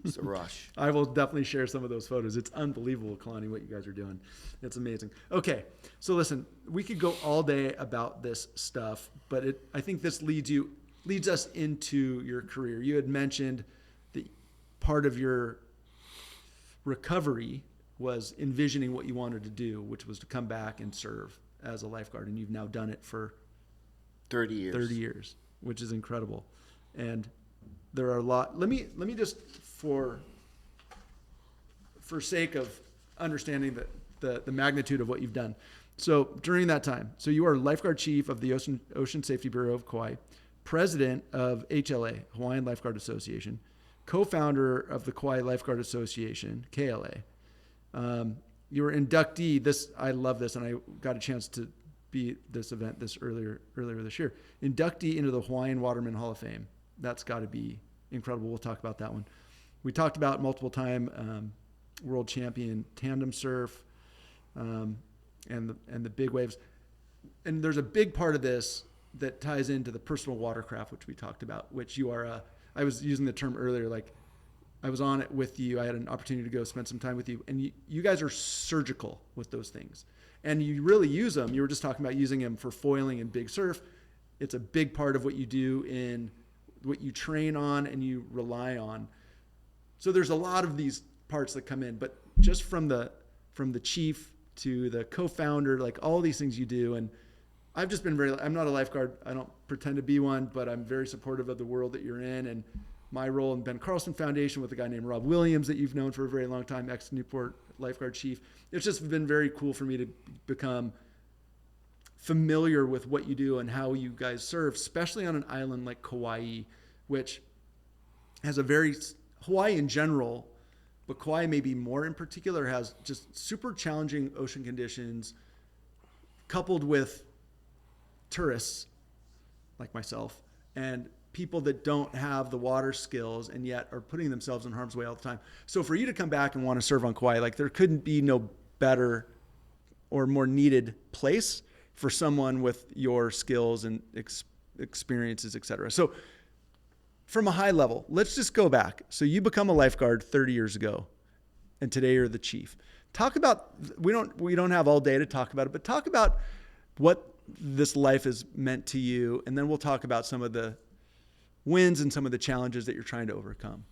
It's a rush. I will definitely share some of those photos. It's unbelievable, Kalani, what you guys are doing. It's amazing. Okay, so listen, we could go all day about this stuff, but I think this leads us into your career. You had mentioned that part of your recovery was envisioning what you wanted to do, which was to come back and serve as a lifeguard, and you've now done it for 30 years. 30 years, which is incredible. And there are a lot. Let me just for sake of understanding the magnitude of what you've done. So during that time, so you are lifeguard chief of the Ocean Safety Bureau of Kauai, president of HLA, Hawaiian Lifeguard Association, co-founder of the Kauai Lifeguard Association, KLA. You were inductee. I love this, and I got a chance to be at this event earlier this year. Inductee into the Hawaiian Waterman Hall of Fame. That's got to be incredible. We'll talk about that one. We talked about multiple time world champion tandem surf, and the big waves. And there's a big part of this that ties into the personal watercraft, which we talked about, which you are I was using the term earlier, like I was on it with you. I had an opportunity to go spend some time with you, and you guys are surgical with those things, and you really use them. You were just talking about using them for foiling and big surf. It's a big part of what you do in what you train on and you rely on. So there's a lot of these parts that come in, but just from the chief to the co-founder, like all these things you do. And I've just been I'm not a lifeguard. I don't pretend to be one, but I'm very supportive of the world that you're in. And my role in Ben Carlson Foundation with a guy named Rob Williams that you've known for a very long time, ex-Newport lifeguard chief. It's just been very cool for me to become familiar with what you do and how you guys serve, especially on an island like Kauai, which has Hawaii in general, but Kauai maybe more in particular, has just super challenging ocean conditions coupled with tourists like myself and people that don't have the water skills and yet are putting themselves in harm's way all the time. So for you to come back and want to serve on Kauai, like there couldn't be no better or more needed place for someone with your skills and experiences, et cetera. So from a high level, let's just go back. So you become a lifeguard 30 years ago, and today you're the chief. Talk about, we don't have all day to talk about it, but talk about what this life has meant to you, and then we'll talk about some of the wins and some of the challenges that you're trying to overcome.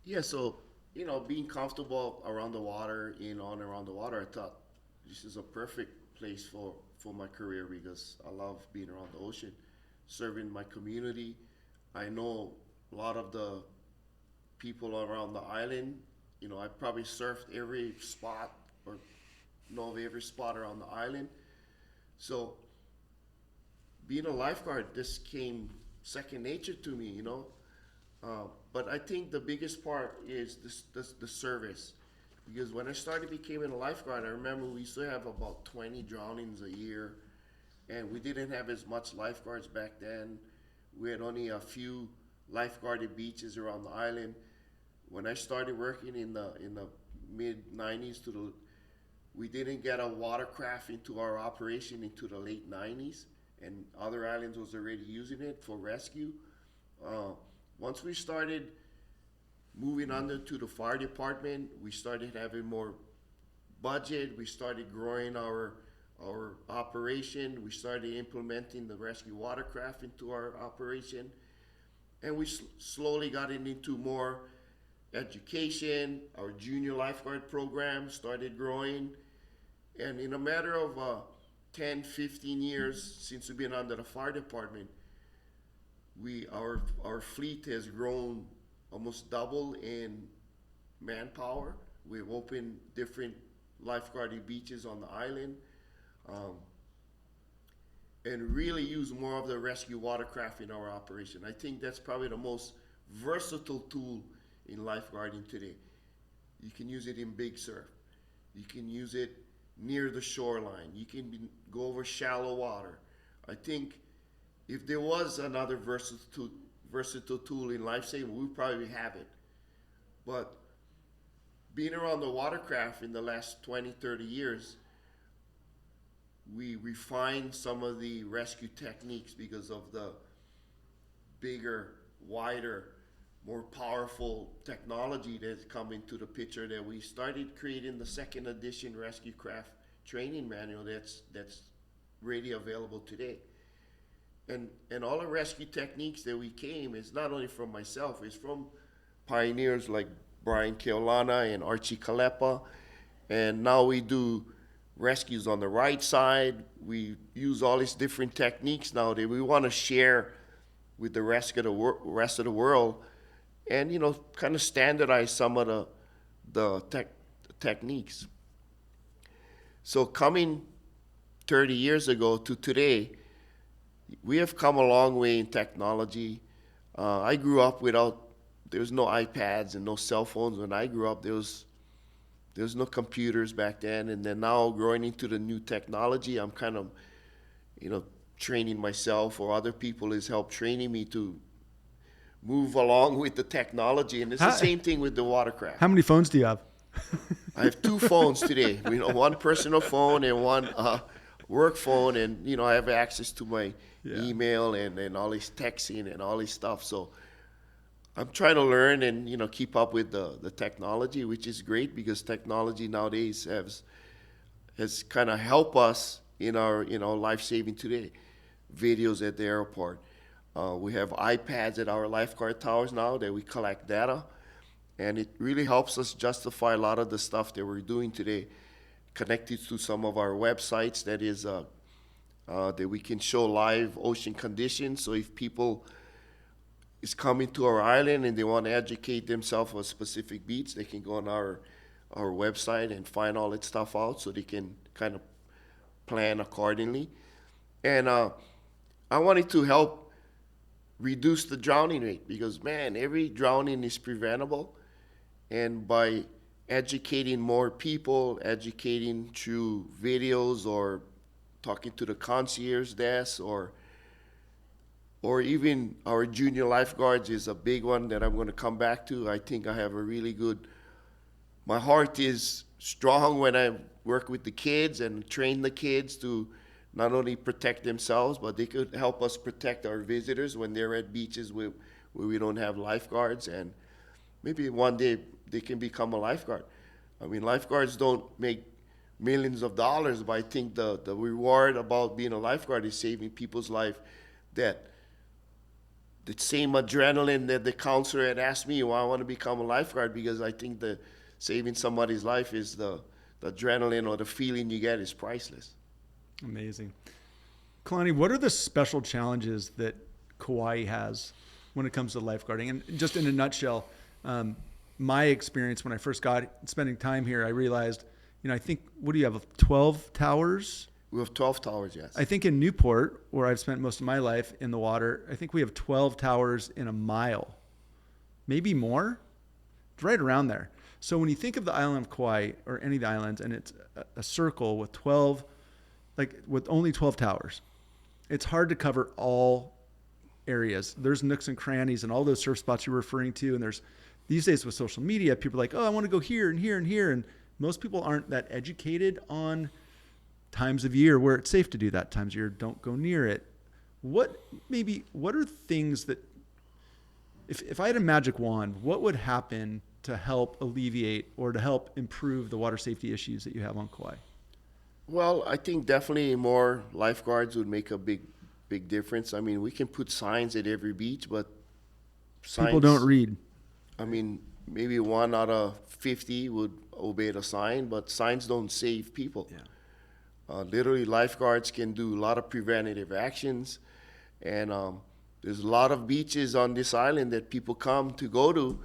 Yeah, so, being comfortable around the water, on around the water, I thought this is a perfect place for my career because I love being around the ocean, serving my community. I know a lot of the people around the island. I probably surfed every spot or know of every spot around the island. So being a lifeguard, this came second nature to me, But I think the biggest part is the service. Because when I started becoming a lifeguard, I remember we used to have about 20 drownings a year, and we didn't have as much lifeguards back then. We had only a few lifeguarded beaches around the island. When I started working in the mid 90s we didn't get a watercraft into our operation into the late 90s, and other islands was already using it for rescue. Once we started moving under to the fire department, we started having more budget. We started growing our operation. We started implementing the rescue watercraft into our operation, and we slowly got into more education. Our junior lifeguard program started growing, and in a matter of 10, 15 years since we've been under the fire department, our fleet has grown almost double in manpower. We've opened different lifeguarding beaches on the island, and really use more of the rescue watercraft in our operation. I think that's probably the most versatile tool in lifeguarding today. You can use it in big surf. You can use it near the shoreline. You can go over shallow water. I think if there was another versatile tool in lifesaving, we probably have it. But being around the watercraft in the last 20, 30 years, we refined some of the rescue techniques because of the bigger, wider, more powerful technology that's come into the picture, that we started creating the second edition rescue craft training manual that's ready available today. And all the rescue techniques that we came is not only from myself, it's from pioneers like Brian Keolana and Archie Kalepa. And now we do rescues on the right side. We use all these different techniques now that we want to share with the rest of the world, and kind of standardize some of the techniques. So coming 30 years ago to today, we have come a long way in technology. I grew up there was no iPads and no cell phones. When I grew up, there was no computers back then. And then now growing into the new technology, I'm kind of, training myself, or other people has helped training me to move along with the technology. And it's the same thing with the watercraft. How many phones do you have? I have 2 phones today. One personal phone and one work phone, and I have access to my email and all this texting and all this stuff. So I'm trying to learn and keep up with the technology, which is great, because technology nowadays has kind of helped us in our life saving today. Videos at the airport. We have iPads at our lifeguard towers now that we collect data, and it really helps us justify a lot of the stuff that we're doing today, connected to some of our websites that we can show live ocean conditions. So if people is coming to our island and they want to educate themselves on a specific beach, they can go on our website and find all that stuff out, so they can kind of plan accordingly. And I wanted to help reduce the drowning rate, because every drowning is preventable. And by educating more people, educating through videos or talking to the concierge desk, or even our junior lifeguards is a big one that I'm going to come back to. I think I have a really good, my heart is strong when I work with the kids and train the kids to not only protect themselves, but they could help us protect our visitors when they're at beaches where we don't have lifeguards. And maybe one day they can become a lifeguard. I mean, lifeguards don't make millions of dollars, but I think the reward about being a lifeguard is saving people's life. That the same adrenaline that the counselor had asked me, why I want to become a lifeguard, because I think that saving somebody's life is the adrenaline, or the feeling you get is priceless. Amazing. Kalani, what are the special challenges that Kauai has when it comes to lifeguarding? And just in a nutshell, my experience when I first got spending time here, I realized, I think, what do you have, 12 towers? We have 12 towers, yes. I think in Newport, where I've spent most of my life in the water, I think we have 12 towers in a mile, maybe more. It's right around there. So when you think of the island of Kauai, or any of the islands, and it's a circle with with only 12 towers, it's hard to cover all areas. There's nooks and crannies and all those surf spots you're referring to. And there's, these days with social media, people are like, oh, I want to go here and here and here. And most people aren't that educated on times of year where it's safe to do that. Times of year, don't go near it. What are things that, if I had a magic wand, what would happen to help alleviate or to help improve the water safety issues that you have on Kauai? Well, I think definitely more lifeguards would make a big difference. I mean, we can put signs at every beach, but People don't read. I mean, maybe 1 out of 50 would obey the sign, but signs don't save people. Yeah. Literally, lifeguards can do a lot of preventative actions, and There's a lot of beaches on this island that people come to go to.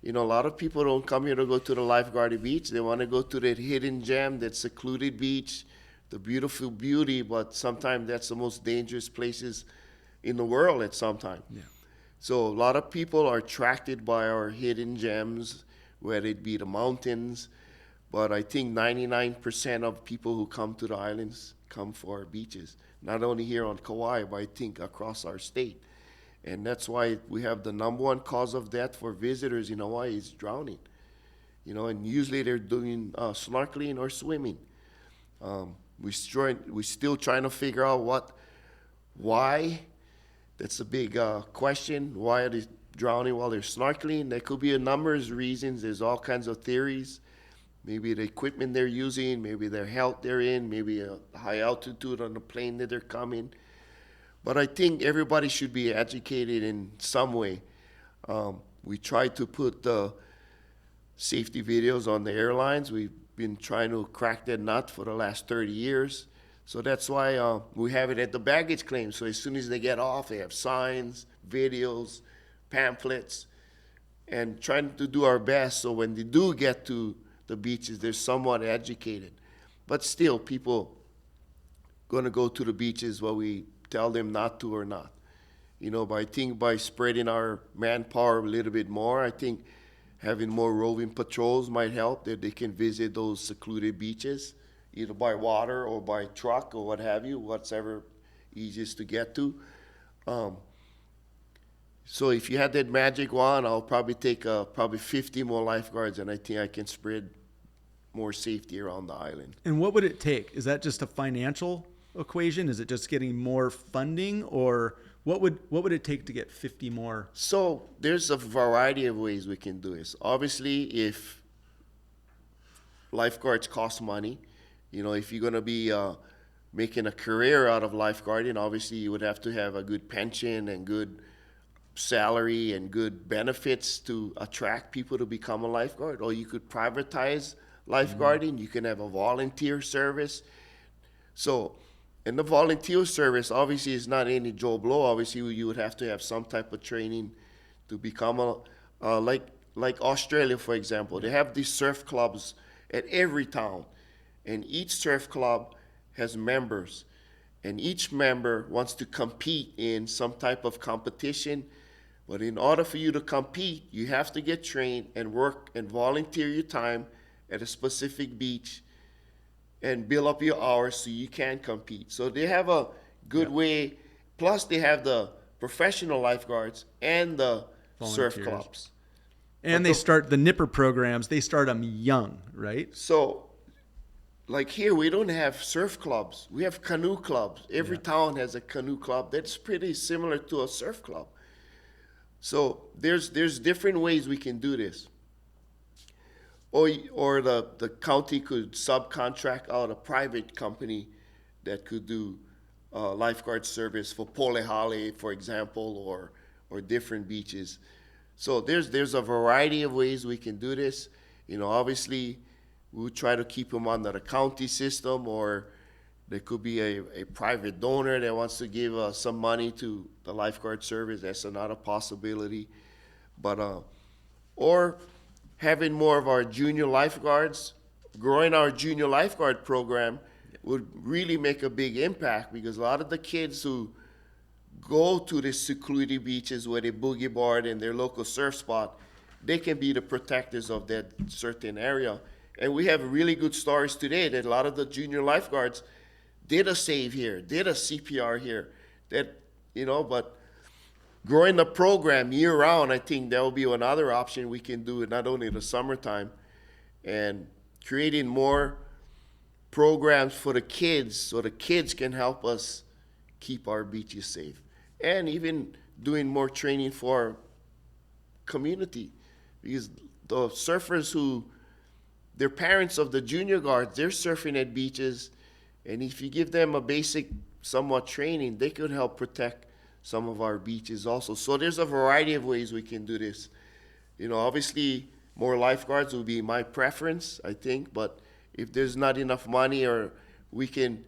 A lot of people don't come here to go to the lifeguarded beach. They want to go to that hidden gem, that secluded beach, the beautiful beauty, but sometimes that's the most dangerous places in the world at some time. Yeah. So a lot of people are attracted by our hidden gems, whether it be the mountains, but I think 99% of people who come to the islands come for our beaches, not only here on Kauai, but I think across our state. And that's why we have the number one cause of death for visitors in Hawaii is drowning. And usually they're doing snorkeling or swimming. We're still trying to figure out why. That's a big question. Why are they drowning while they're snorkeling? There could be a number of reasons. There's all kinds of theories. Maybe the equipment they're using, maybe their health they're in, maybe a high altitude on the plane that they're coming. But I think everybody should be educated in some way. We try to put the safety videos on the airlines. We've been trying to crack that nut for the last 30 years. So that's why we have it at the baggage claim. So as soon as they get off, they have signs, videos, pamphlets, and trying to do our best so when they do get to the beaches, they're somewhat educated. But still, people going to go to the beaches whether we tell them not to or not. But I think by spreading our manpower a little bit more, I think having more roving patrols might help, that they can visit those secluded beaches, either by water or by truck or what have you, whatever easiest to get to. So if you had that magic wand, I'll probably take probably 50 more lifeguards, and I think I can spread more safety around the island. And what would it take? Is that just a financial equation? Is it just getting more funding, or what would it take to get 50 more? So there's a variety of ways we can do this. Obviously, if lifeguards cost money, if you're going to be making a career out of lifeguarding, obviously you would have to have a good pension and good salary and good benefits to attract people to become a lifeguard. Or you could privatize lifeguarding. You can have a volunteer service. So in the volunteer service, obviously it's not any Joe Blow. Obviously you would have to have some type of training to become like Australia, for example. They have these surf clubs at every town, and each surf club has members, and each member wants to compete in some type of competition. But in order for you to compete, you have to get trained and work and volunteer your time at a specific beach and build up your hours so you can compete. So they have a good way. Plus they have the professional lifeguards and the surf clubs. And they start the Nipper programs. They start them young, right? So like here, we don't have surf clubs. We have canoe clubs. Every town has a canoe club that's pretty similar to a surf club. So there's different ways we can do this. Or the county could subcontract out a private company that could do lifeguard service for Polehale, for example, or different beaches. So there's a variety of ways we can do this. Obviously, we would try to keep them under the county system, or there could be a private donor that wants to give some money to the lifeguard service. That's another possibility. But or having more of our junior lifeguards, growing our junior lifeguard program would really make a big impact, because a lot of the kids who go to the secluded beaches where they boogie board in their local surf spot, they can be the protectors of that certain area. And we have really good stories today that a lot of the junior lifeguards did a save here, did a CPR here, but growing the program year round, I think that will be another option we can do, not only in the summertime, and creating more programs for the kids so the kids can help us keep our beaches safe. And even doing more training for our community, because the surfers they're parents of the junior guards, they're surfing at beaches, and if you give them a basic somewhat training, they could help protect some of our beaches also. So there's a variety of ways we can do this. Obviously more lifeguards would be my preference, I think, but if there's not enough money, or we can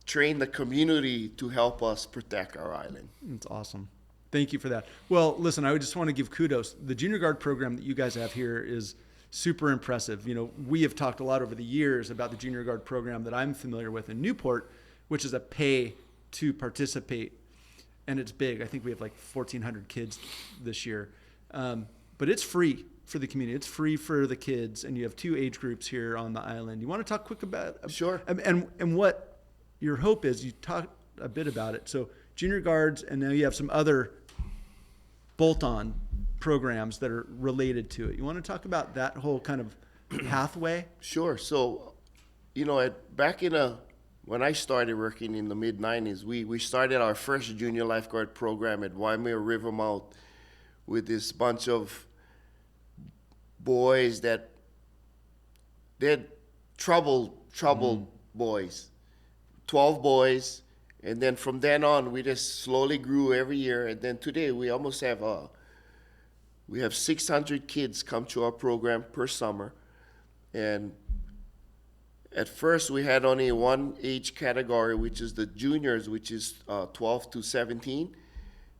train the community to help us protect our island. That's awesome. Thank you for that. Well, listen, I would just want to give kudos. The junior guard program that you guys have here is super impressive. You know, we have talked a lot over the years about the junior guard program that I'm familiar with in Newport, which is a pay to participate. And it's big. I think we have like 1,400 kids this year. But it's free for the community. It's free for the kids. And you have 2 age groups here on the island. You want to talk quick about Sure. And what your hope is? You talked a bit about it. So junior guards, and now you have some other bolt-on programs that are related to it. You want to talk about that whole kind of pathway? Sure. So, you know, when I started working in the mid-90s, we started our first junior lifeguard program at Waimea Rivermouth with this bunch of boys that they're troubled boys, 12 boys. And then from then on, we just slowly grew every year. And then today, we almost have we have 600 kids come to our program per summer. And at first, we had only one age category, which is the juniors, which is 12 to 17.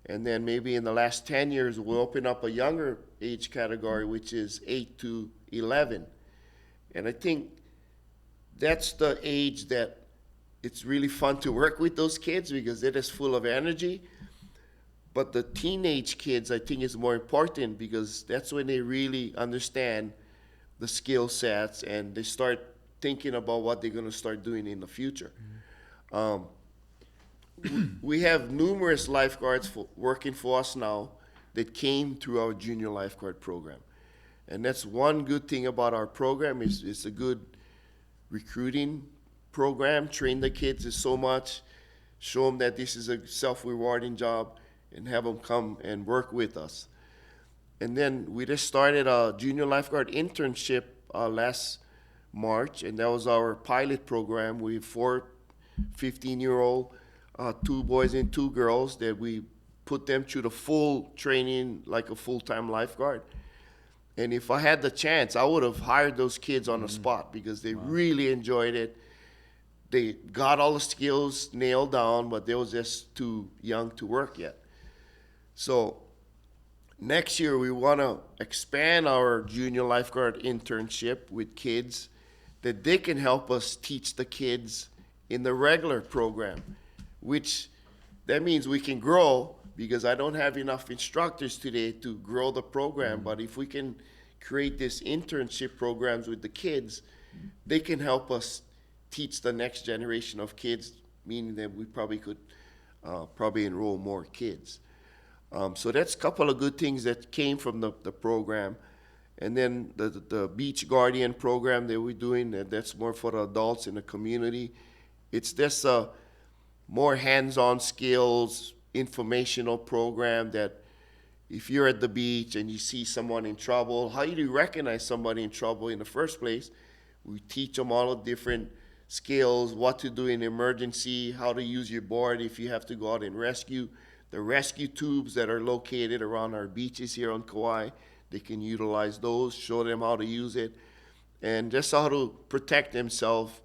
And then maybe in the last 10 years, we'll open up a younger age category, which is 8 to 11. And I think that's the age that it's really fun to work with those kids because they're just full of energy. But the teenage kids, I think, is more important because that's when they really understand the skill sets and they start thinking about what they're going to start doing in the future. We have numerous lifeguards working for us now that came through our junior lifeguard program. And that's one good thing about our program is it's a good recruiting program. Train the kids so much, show them that this is a self-rewarding job, and have them come and work with us. And then we just started a junior lifeguard internship last March, and that was our pilot program. We have 4 15-year-old, 2 boys and 2 girls that we put them through the full training like a full-time lifeguard. And if I had the chance, I would have hired those kids on the spot because they really enjoyed it. They got all the skills nailed down, but they was just too young to work yet. So next year, we want to expand our junior lifeguard internship with kids that they can help us teach the kids in the regular program, which that means we can grow because I don't have enough instructors today to grow the program. But if we can create these internship programs with the kids, they can help us teach the next generation of kids, meaning that we probably could enroll more kids. So that's a couple of good things that came from the program. And then the Beach Guardian program that we're doing, that's more for the adults in the community. It's just a more hands-on skills, informational program that if you're at the beach and you see someone in trouble, how do you recognize somebody in trouble in the first place? We teach them all the different skills, what to do in emergency, how to use your board if you have to go out and rescue. The rescue tubes that are located around our beaches here on Kauai, they can utilize those, show them how to use it, and just how to protect themselves.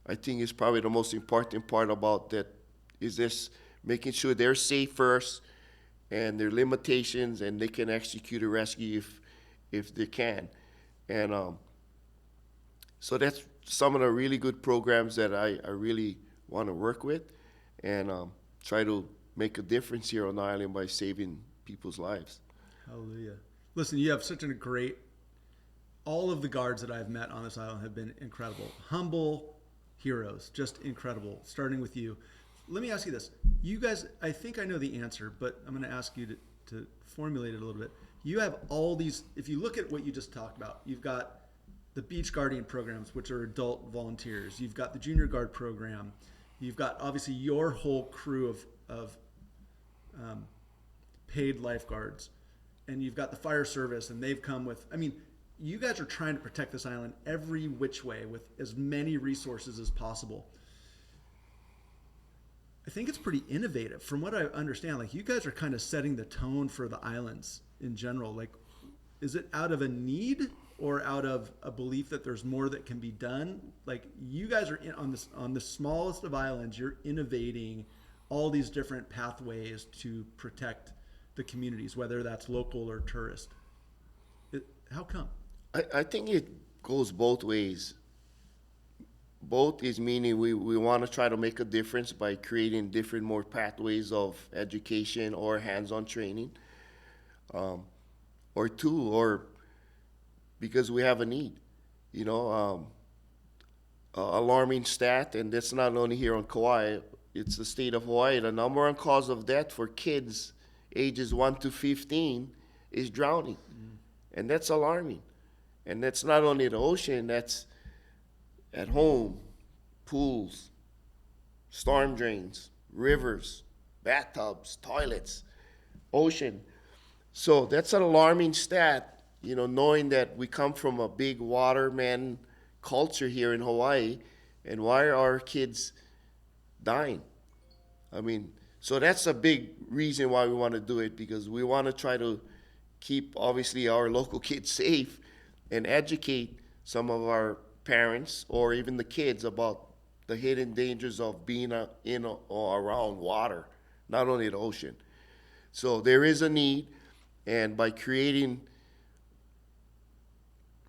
I think is probably the most important part about that is this making sure they're safe first and their limitations, and they can execute a rescue if they can. And so that's some of the really good programs that I really want to work with and try to make a difference here on the island by saving people's lives. Hallelujah. Listen, you have such a great, all of the guards that I've met on this island have been incredible. Humble heroes, just incredible, starting with you. Let me ask you this. You guys, I think I know the answer, but I'm going to ask you to formulate it a little bit. You have all these, if you look at what you just talked about, you've got the Beach Guardian programs, which are adult volunteers. You've got the Junior Guard program. You've got, obviously, your whole crew of paid lifeguards. And you've got the fire service, and they've come with, I mean, you guys are trying to protect this island every which way with as many resources as possible. I think it's pretty innovative. From what I understand, like, you guys are kind of setting the tone for the islands in general. Like, is it out of a need or out of a belief that there's more that can be done. Like you guys are on the smallest of islands, you're innovating all these different pathways to protect the communities, whether that's local or tourist. How come? I think it goes both ways. Both is meaning we want to try to make a difference by creating different more pathways of education or hands-on training, or two, or because we have a need. You know, alarming stat, and that's not only here on Kauai, it's the state of Hawaii. The number one cause of death for kids ages 1 to 15 is drowning. And that's alarming. And that's not only the ocean, that's at home, pools, storm drains, rivers, bathtubs, toilets, ocean. So that's an alarming stat, you know, knowing that we come from a big waterman culture here in Hawaii, and why are our kids dying? I mean, so that's a big reason why we want to do it, because we want to try to keep, obviously, our local kids safe and educate some of our parents or even the kids about the hidden dangers of being in or around water, not only the ocean. So there is a need, and by creating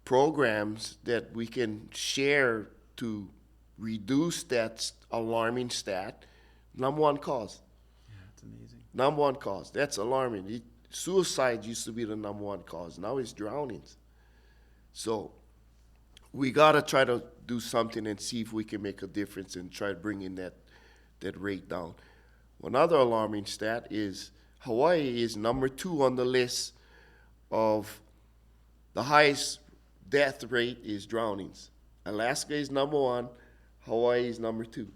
programs that we can share to reduce that alarming stat, number one cause. Yeah, it's amazing. Number one cause. That's alarming. Suicide used to be the number one cause. Now it's drownings. So we got to try to do something and see if we can make a difference and try bringing that rate down. Another alarming stat is Hawaii is number 2 on the list of the highest death rate is drownings. Alaska is number 1, Hawaii is number 2.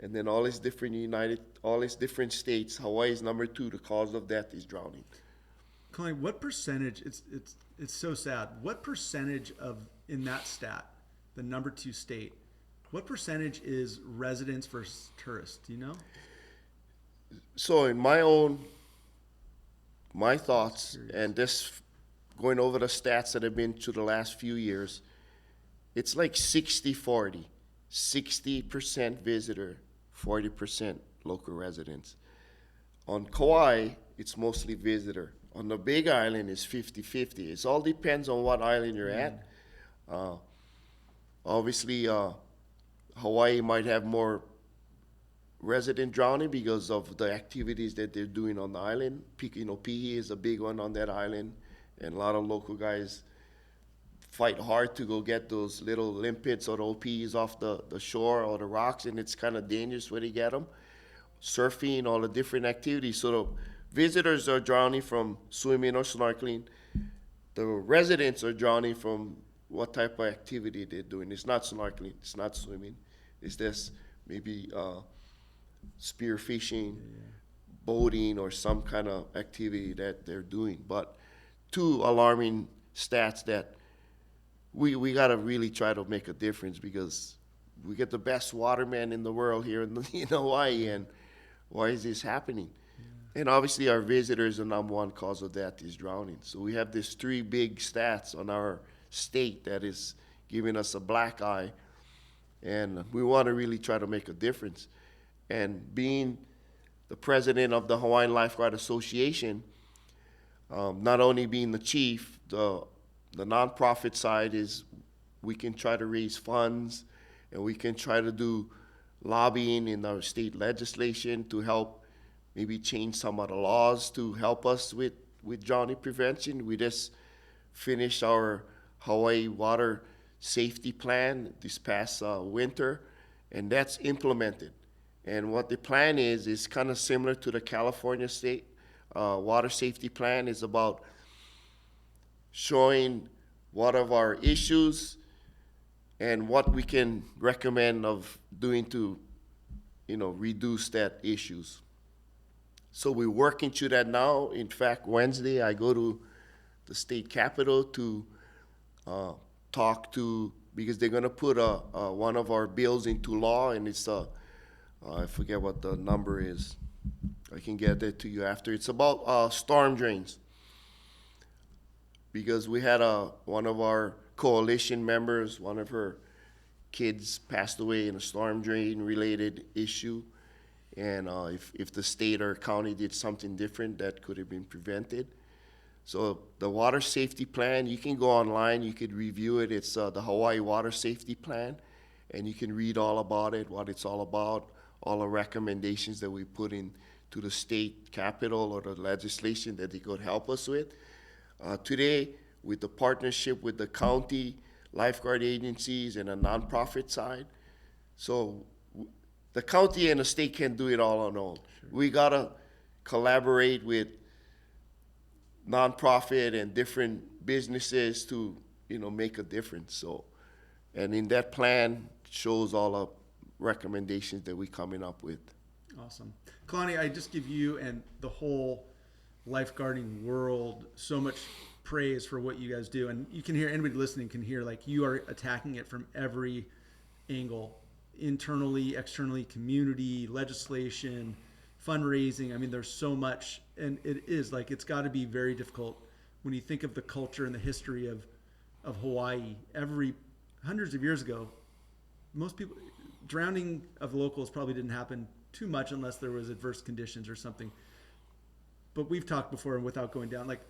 And then all these different states, Hawaii is number 2, the cause of death is drowning. Kalani, what percentage, it's so sad, what percentage of, in that stat, the number 2 state, what percentage is residents versus tourists? Do you know? So in my thoughts, and this going over the stats that have been to the last few years, it's like 60-40, 60% visitor, 40% local residents. On Kauai, it's mostly visitor. On the Big Island, it's 50-50. It all depends on what island you're at. Obviously, Hawaii might have more resident drowning because of the activities that they're doing on the island. Pihi is a big one on that island, and a lot of local guys fight hard to go get those little limpets or OPs off the shore or the rocks, and it's kind of dangerous where they get them. Surfing, all the different activities. So the visitors are drowning from swimming or snorkeling. The residents are drowning from what type of activity they're doing. It's not snorkeling, it's not swimming. It's just maybe spear fishing, boating, or some kind of activity that they're doing. But 2 alarming stats that we got to really try to make a difference, because we get the best watermen in the world here in Hawaii, and why is this happening? And obviously our visitors, the number 1 cause of death is drowning. So we have these 3 big stats on our state that is giving us a black eye, and we want to really try to make a difference. And being the president of the Hawaiian Lifeguard Association, not only being the chief, the nonprofit side is we can try to raise funds, and we can try to do lobbying in our state legislation to help maybe change some of the laws to help us with drowning prevention. We just finished our Hawaii water safety plan this past winter, and that's implemented. And what the plan is kind of similar to the California state water safety plan. Is about showing what of our issues and what we can recommend of doing to, reduce that issues. So we're working through that now. In fact, Wednesday I go to the state capitol to talk to, because they're going to put one of our bills into law, and it's I forget what the number is. I can get that to you after. It's about storm drains. because we had one of our coalition members, one of her kids passed away in a storm drain related issue. And if the state or county did something different, that could have been prevented. So the water safety plan, you can go online, you could review it. It's the Hawaii Water Safety Plan, and you can read all about it, what it's all about, all the recommendations that we put in to the state capitol or the legislation that they could help us with. Today, with the partnership with the county, lifeguard agencies, and a nonprofit side, so the county and the state can't do it all on their own. Sure. We gotta collaborate with nonprofit and different businesses to, make a difference. So, and in that plan shows all the recommendations that we're coming up with. Awesome. Kalani, I just give you and the whole lifeguarding world so much praise for what you guys do. And you can hear, anybody listening can hear, like, you are attacking it from every angle, internally, externally, community, legislation, fundraising. I mean, there's so much, and it is like, it's got to be very difficult when you think of the culture and the history of Hawaii. Hundreds of years ago, most people, drowning of locals probably didn't happen too much unless there was adverse conditions or something. But we've talked before, and without going down, like,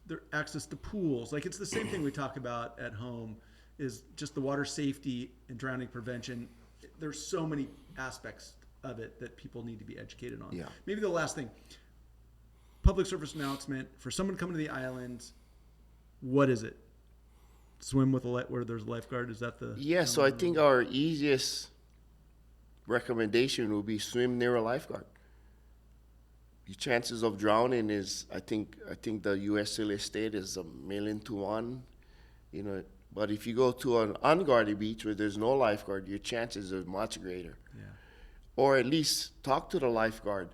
their access to pools, like, it's the same thing we talk about at home, is just the water safety and drowning prevention. There's so many aspects of it that people need to be educated on. Yeah. Maybe the last thing, public service announcement for someone coming to the islands. What is it? Swim with where there's a lifeguard? Is that the? Yeah. So I think our easiest recommendation would be swim near a lifeguard. Your chances of drowning is, I think the USLA state is 1,000,000 to 1. But if you go to an unguarded beach where there's no lifeguard, your chances are much greater. Yeah. Or at least talk to the lifeguard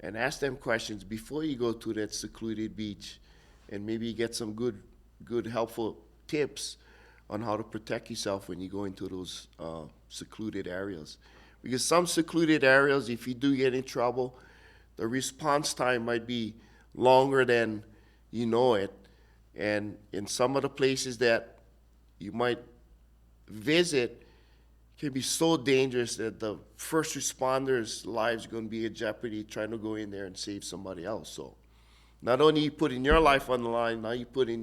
and ask them questions before you go to that secluded beach, and maybe get some good helpful tips on how to protect yourself when you go into those secluded areas. Because some secluded areas, if you do get in trouble, the response time might be longer than you know it. And in some of the places that you might visit, can be so dangerous that the first responders' lives are going to be in jeopardy trying to go in there and save somebody else. So not only you putting your life on the line, now you put in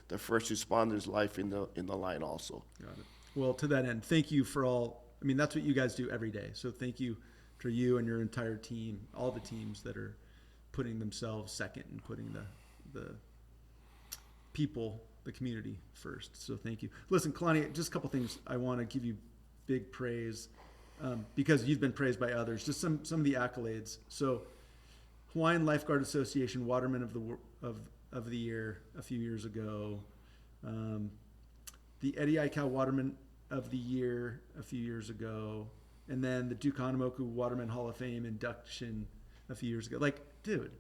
the first responders' life in the line also. Got it. Well, to that end, thank you for all. I mean, that's what you guys do every day. So thank you for you and your entire team, all the teams that are putting themselves second and putting the people, the community first. So thank you. Listen, Kalani, just a couple things I want to give you big praise, because you've been praised by others. Just some of the accolades. So, Hawaiian Lifeguard Association Waterman of the Year a few years ago. The Eddie Aikau Waterman of the Year a few years ago, and then the Duke Hanamoku Waterman Hall of Fame induction a few years ago. Like, dude,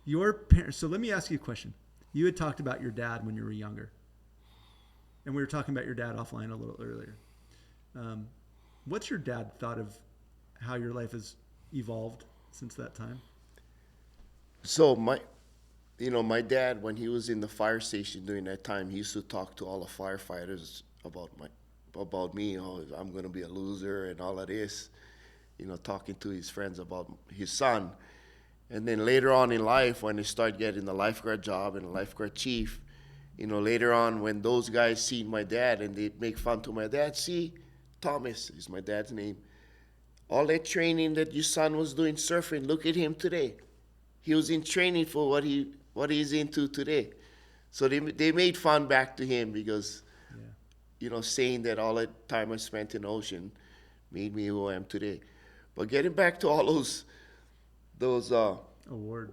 your parents. So let me ask you a question. You had talked about your dad when you were younger, and we were talking about your dad offline a little earlier. What's your dad thought of how your life has evolved since that time? So my dad, when he was in the fire station during that time, he used to talk to all the firefighters about me. I'm going to be a loser and all of this. Talking to his friends about his son. And then later on in life, when they start getting the lifeguard job and the lifeguard chief, later on when those guys see my dad and they make fun to my dad, see, Thomas is my dad's name. All that training that your son was doing surfing, look at him today. He was in training for what he's into today. So they made fun back to him because, saying that all that time I spent in the ocean made me who I am today. But getting back to all those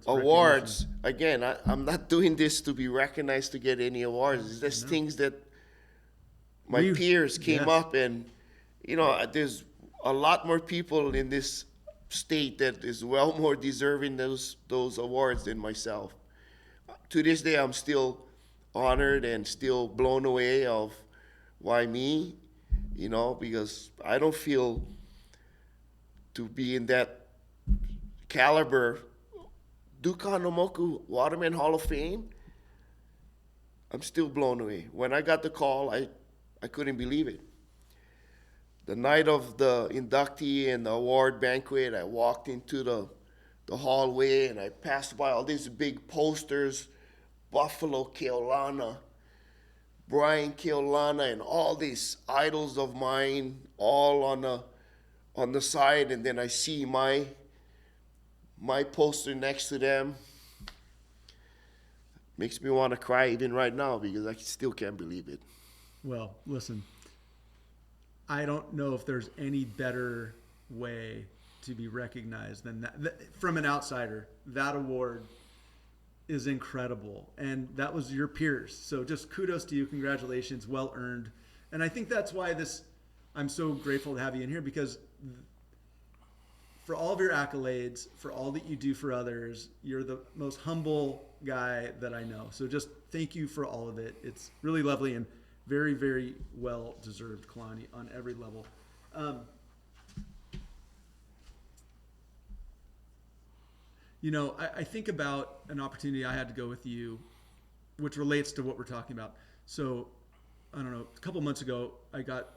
awards. Again, I'm not doing this to be recognized to get any awards. It's just things that my peers came up and, there's a lot more people in this state that is well more deserving those awards than myself. To this day, I'm still honored and still blown away of why me, because I don't feel to be in that caliber. Duke Hanamoku Waterman Hall of Fame, I'm still blown away. When I got the call, I couldn't believe it. The night of the inductee and the award banquet, I walked into the hallway and I passed by all these big posters, Buffalo Keolana, Brian Keolana, and all these idols of mine all on the side, and then I see my poster next to them. Makes me want to cry even right now because I still can't believe it. Well, listen, I don't know if there's any better way to be recognized than that. From an outsider, that award is incredible. And that was your peers. So just kudos to you. Congratulations. Well earned. And I think that's why I'm so grateful to have you in here, because for all of your accolades, for all that you do for others, you're the most humble guy that I know. So just thank you for all of it. It's really lovely and very, very well deserved, Kalani, on every level. I think about an opportunity I had to go with you, which relates to what we're talking about. So, I don't know, a couple months ago, I got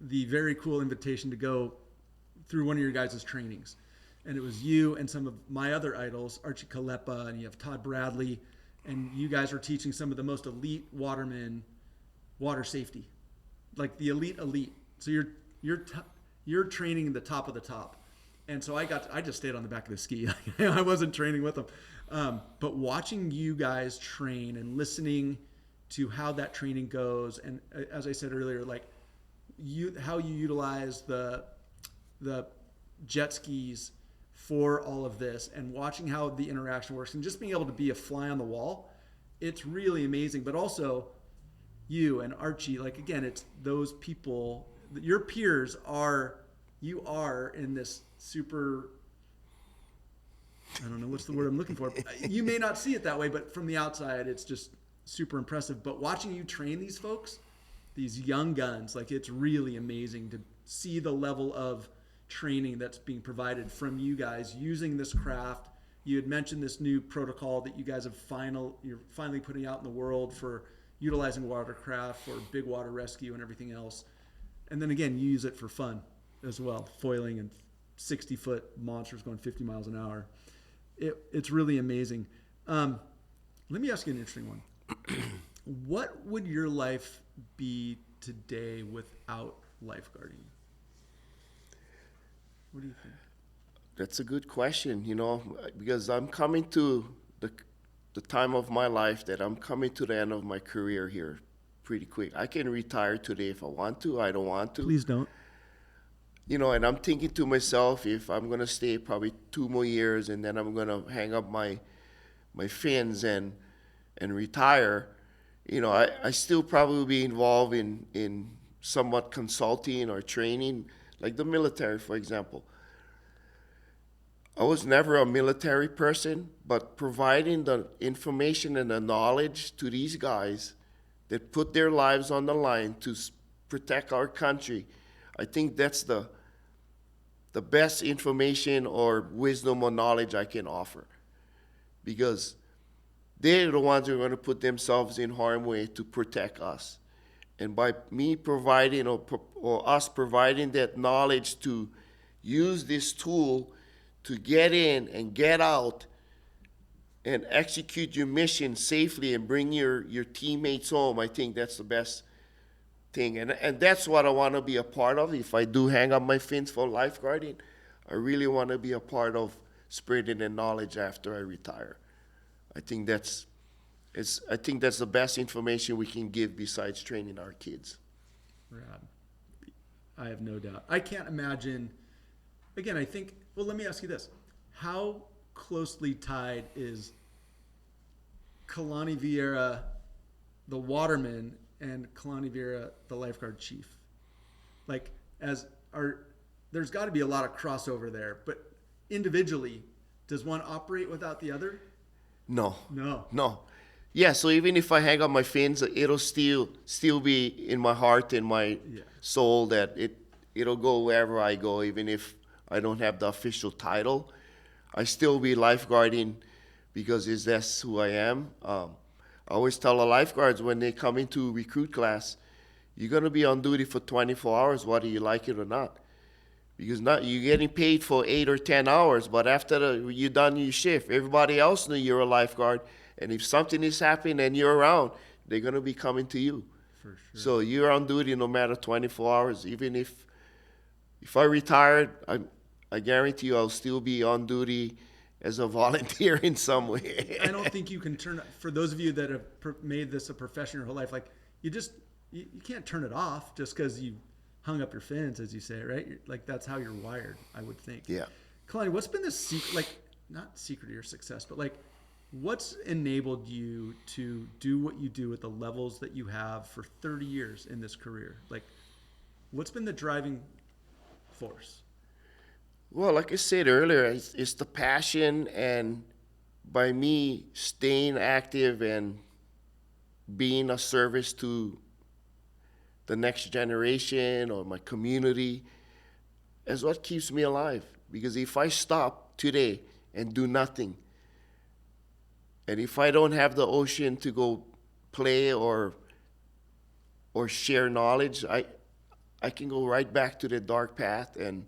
the very cool invitation to go through one of your guys' trainings. And it was you and some of my other idols, Archie Kalepa, and you have Todd Bradley, and you guys are teaching some of the most elite watermen water safety, like the elite. So you're training the top of the top. And so I just stayed on the back of the ski. I wasn't training with them. But watching you guys train and listening to how that training goes, and as I said earlier, like how you utilize the jet skis for all of this, and watching how the interaction works, and just being able to be a fly on the wall, it's really amazing. But also you and Archie, like, again, it's those people, your peers you are in this super, I don't know what's the word I'm looking for. You may not see it that way, but from the outside, it's just super impressive. But watching you train these folks, these young guns, like, it's really amazing to see the level of training that's being provided from you guys using this craft. You had mentioned this new protocol that you guys you're finally putting out in the world for utilizing watercraft for big water rescue and everything else. And then again, you use it for fun as well, foiling and 60-foot monsters going 50 miles an hour. It's really amazing. Let me ask you an interesting one. What would your life be today without lifeguarding? What do you think? That's a good question, because I'm coming to the time of my life that I'm coming to the end of my career here pretty quick. I can retire today if I want to. I don't want to. Please don't. And I'm thinking to myself, if I'm going to stay probably 2 more years and then I'm going to hang up my fins and retire, I still probably be involved in somewhat consulting or training, like the military, for example. I was never a military person, but providing the information and the knowledge to these guys that put their lives on the line to protect our country, I think that's the best information or wisdom or knowledge I can offer, because they're the ones who are going to put themselves in harm's way to protect us. And by me providing or us providing that knowledge to use this tool to get in and get out and execute your mission safely and bring your teammates home, I think that's the best thing. And that's what I want to be a part of. If I do hang up my fins for lifeguarding, I really want to be a part of spreading the knowledge after I retire. I think that's the best information we can give besides training our kids. Rad. I have no doubt. I can't imagine. Again, I think. Well, let me ask you this: how closely tied is Kalani Vierra, the waterman, and Kalani Vierra, the lifeguard chief? Like, there's got to be a lot of crossover there, but individually, does one operate without the other? No. No. Yeah, so even if I hang up my fins, it'll still be in my heart and my soul that it'll go wherever I go, even if I don't have the official title. I still be lifeguarding because that's who I am. I always tell the lifeguards when they come into recruit class, you're going to be on duty for 24 hours, whether you like it or not. Because not you're getting paid for 8 or 10 hours, but after you're done your shift, everybody else knows you're a lifeguard. And if something is happening and you're around, they're going to be coming to you. For sure. So you're on duty no matter 24 hours. Even if I retired, I guarantee you I'll still be on duty as a volunteer in some way. I don't think you can for those of you that have made this a profession your whole life, like you can't turn it off just because you hung up your fins, as you say, right? Like that's how you're wired, I would think. Yeah. Kalani, what's been the secret, like not secret of your success, but like what's enabled you to do what you do at the levels that you have for 30 years in this career? Like what's been the driving force? Well, like I said earlier, it's the passion, and by me staying active and being a service to the next generation or my community is what keeps me alive. Because if I stop today and do nothing, and if I don't have the ocean to go play or share knowledge, I can go right back to the dark path and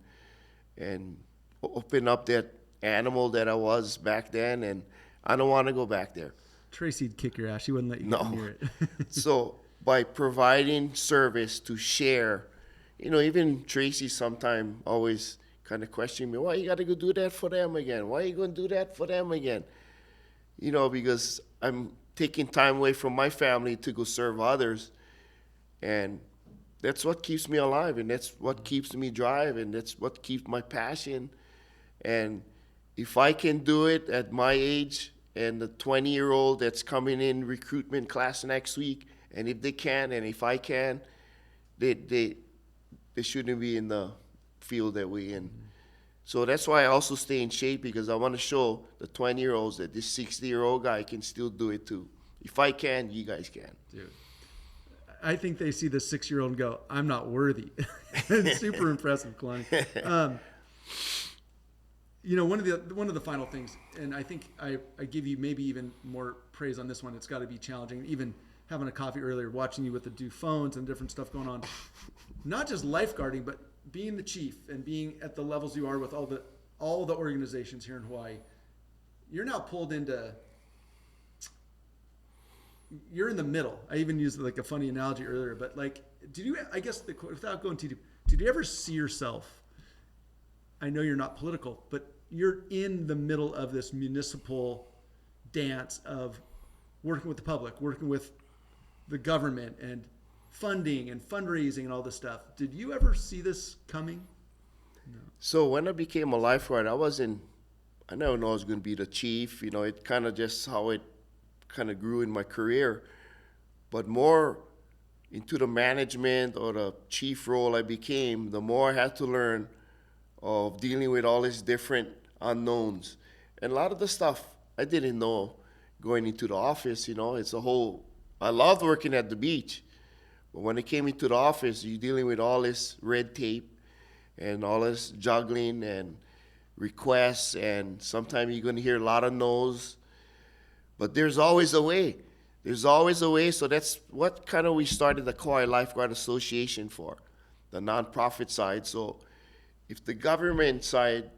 open up that animal that I was back then, and I don't want to go back there. Tracy'd kick your ass. She wouldn't let you get near it. So by providing service to share, even Tracy sometimes always kind of question me, why you got to go do that for them again? Why are you going to do that for them again? Because I'm taking time away from my family to go serve others, and that's what keeps me alive, and that's what keeps me drive, and that's what keeps my passion. And if I can do it at my age and the 20-year-old that's coming in recruitment class next week, and if they can, and if I can, they shouldn't be in the field that we're in. So that's why I also stay in shape, because I want to show the 20-year-olds that this 60-year-old guy can still do it too. If I can, you guys can. Dude. I think they see the 6-year-old and go, I'm not worthy. It's super impressive, Kalani. One of the final things, and I think I give you maybe even more praise on this one. It's got to be challenging. Even having a coffee earlier, watching you with the do phones and different stuff going on. Not just lifeguarding, but being the chief and being at the levels you are with all the organizations here in Hawaii. You're now pulled into. You're in the middle. I even used like a funny analogy earlier, but like, without going too deep, did you ever see yourself? I know you're not political, but you're in the middle of this municipal dance of working with the public, working with the government and funding and fundraising and all this stuff. Did you ever see this coming? No. So when I became a lifeguard, I never know I was going to be the chief. It kind of just how it kind of grew in my career, but more into the management or the chief role I became, the more I had to learn of dealing with all these different unknowns. And a lot of the stuff I didn't know going into the office. I loved working at the beach, but when it came into the office, you're dealing with all this red tape and all this juggling and requests, and sometimes you're going to hear a lot of no's. But there's always a way. There's always a way. So that's what we started the Kauai Lifeguard Association for, the nonprofit side. So if the government side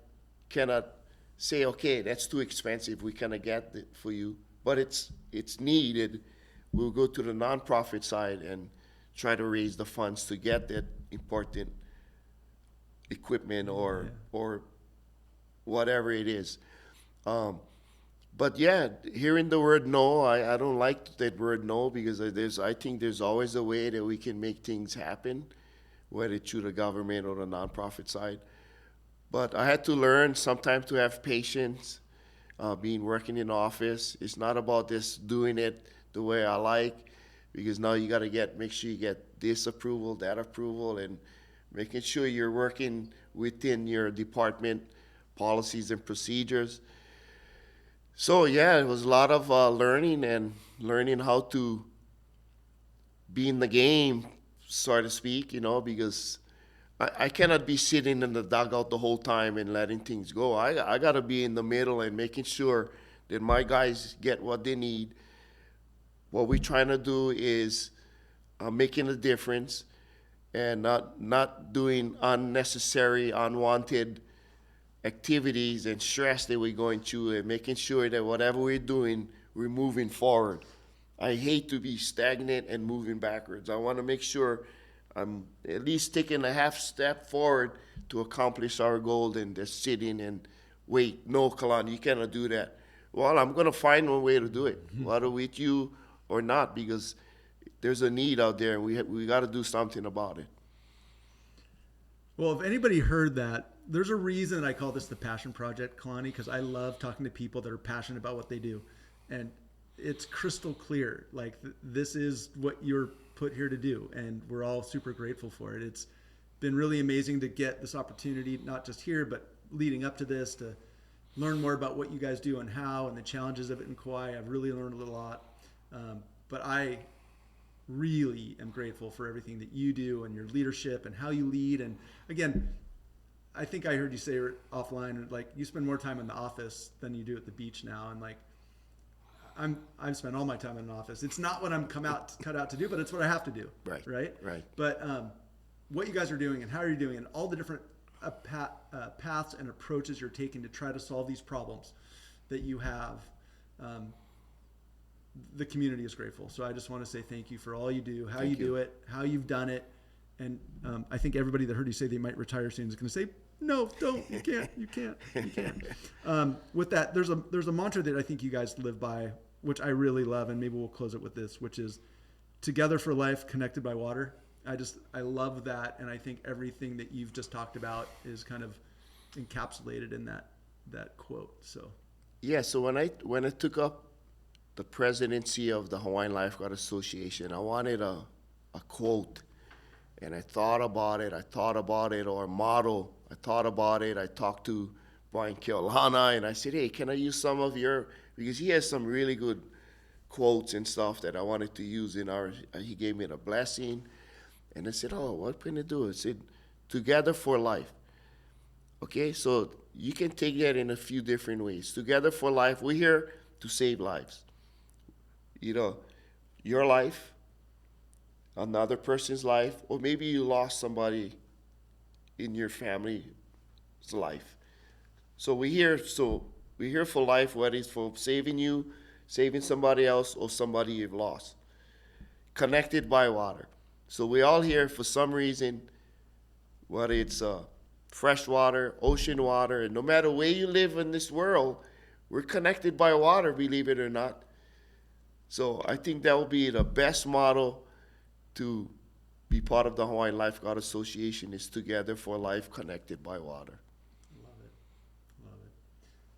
cannot say, okay, that's too expensive, we cannot get it for you, but it's needed, we'll go to the nonprofit side and try to raise the funds to get that important equipment or whatever it is. But yeah, hearing the word no, I don't like that word no, because I think there's always a way that we can make things happen, whether it's through the government or the nonprofit side. But I had to learn sometimes to have patience, working in office. It's not about just doing it the way I like, because now you got to make sure you get this approval, that approval, and making sure you're working within your department policies and procedures. So yeah, it was a lot of learning how to be in the game, so to speak, because I cannot be sitting in the dugout the whole time and letting things go. I got to be in the middle and making sure that my guys get what they need, what we're trying to do is making a difference and not doing unnecessary, unwanted activities and stress that we're going through, and making sure that whatever we're doing, we're moving forward. I hate to be stagnant and moving backwards. I want to make sure I'm at least taking a half step forward to accomplish our goal than just sitting and wait. No, Kalani, you cannot do that. Well, I'm going to find one way to do it, whether with you or not, because there's a need out there, and we got to do something about it. Well, if anybody heard that, there's a reason I call this the Passion Project, Kalani, because I love talking to people that are passionate about what they do. And it's crystal clear. Like, this is what you're put here to do, and we're all super grateful for it. It's been really amazing to get this opportunity, not just here, but leading up to this, to learn more about what you guys do and how, and the challenges of it in Kauai. I've really learned a lot. But I really am grateful for everything that you do and your leadership and how you lead. And again, I think I heard you say offline, like, you spend more time in the office than you do at the beach now. And like, I've spent all my time in an office. It's not what I'm cut out to do, but it's what I have to do. Right. But what you guys are doing and how you're doing, and all the different paths and approaches you're taking to try to solve these problems that you have, the community is grateful. So I just want to say thank you for all you do, how you do it, how you've done it. And I think everybody that heard you say they might retire soon is going to say, no, don't, you can't. With that, there's a mantra that I think you guys live by, which I really love, and maybe we'll close it with this, which is together for life, connected by water. I love that, and I think everything that you've just talked about is kind of encapsulated in that quote. So yeah, so when I took up the presidency of the Hawaiian Lifeguard Association, I wanted a quote, and I thought about it, or a motto. I thought about it. I talked to Brian Kalani, and I said, hey, can I use some of your, because he has some really good quotes and stuff that I wanted to use in he gave me the blessing. And I said, oh, what can I do? I said, together for life. Okay, so you can take that in a few different ways. Together for life, we're here to save lives. You know, your life, another person's life, or maybe you lost somebody in your family's life. So we're here for life, whether it's for saving you, saving somebody else, or somebody you've lost. Connected by water. So we're all here for some reason, whether it's fresh water, ocean water, and no matter where you live in this world, we're connected by water, believe it or not. So I think that will be the best model to be part of the Hawaiian Lifeguard Association, is together for life, connected by water. Love it.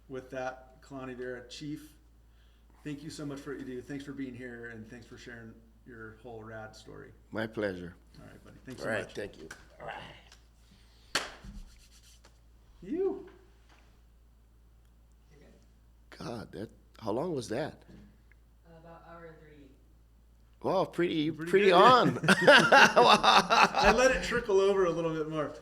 With that, Kalani, Vierra, Chief, thank you so much for what you do. Thanks for being here, and thanks for sharing your whole rad story. My pleasure. All right, buddy. Thanks so much. All right, thank you. All right. You. God, how long was that? About hour and 3. Wow, pretty good. on. I let it trickle over a little bit more.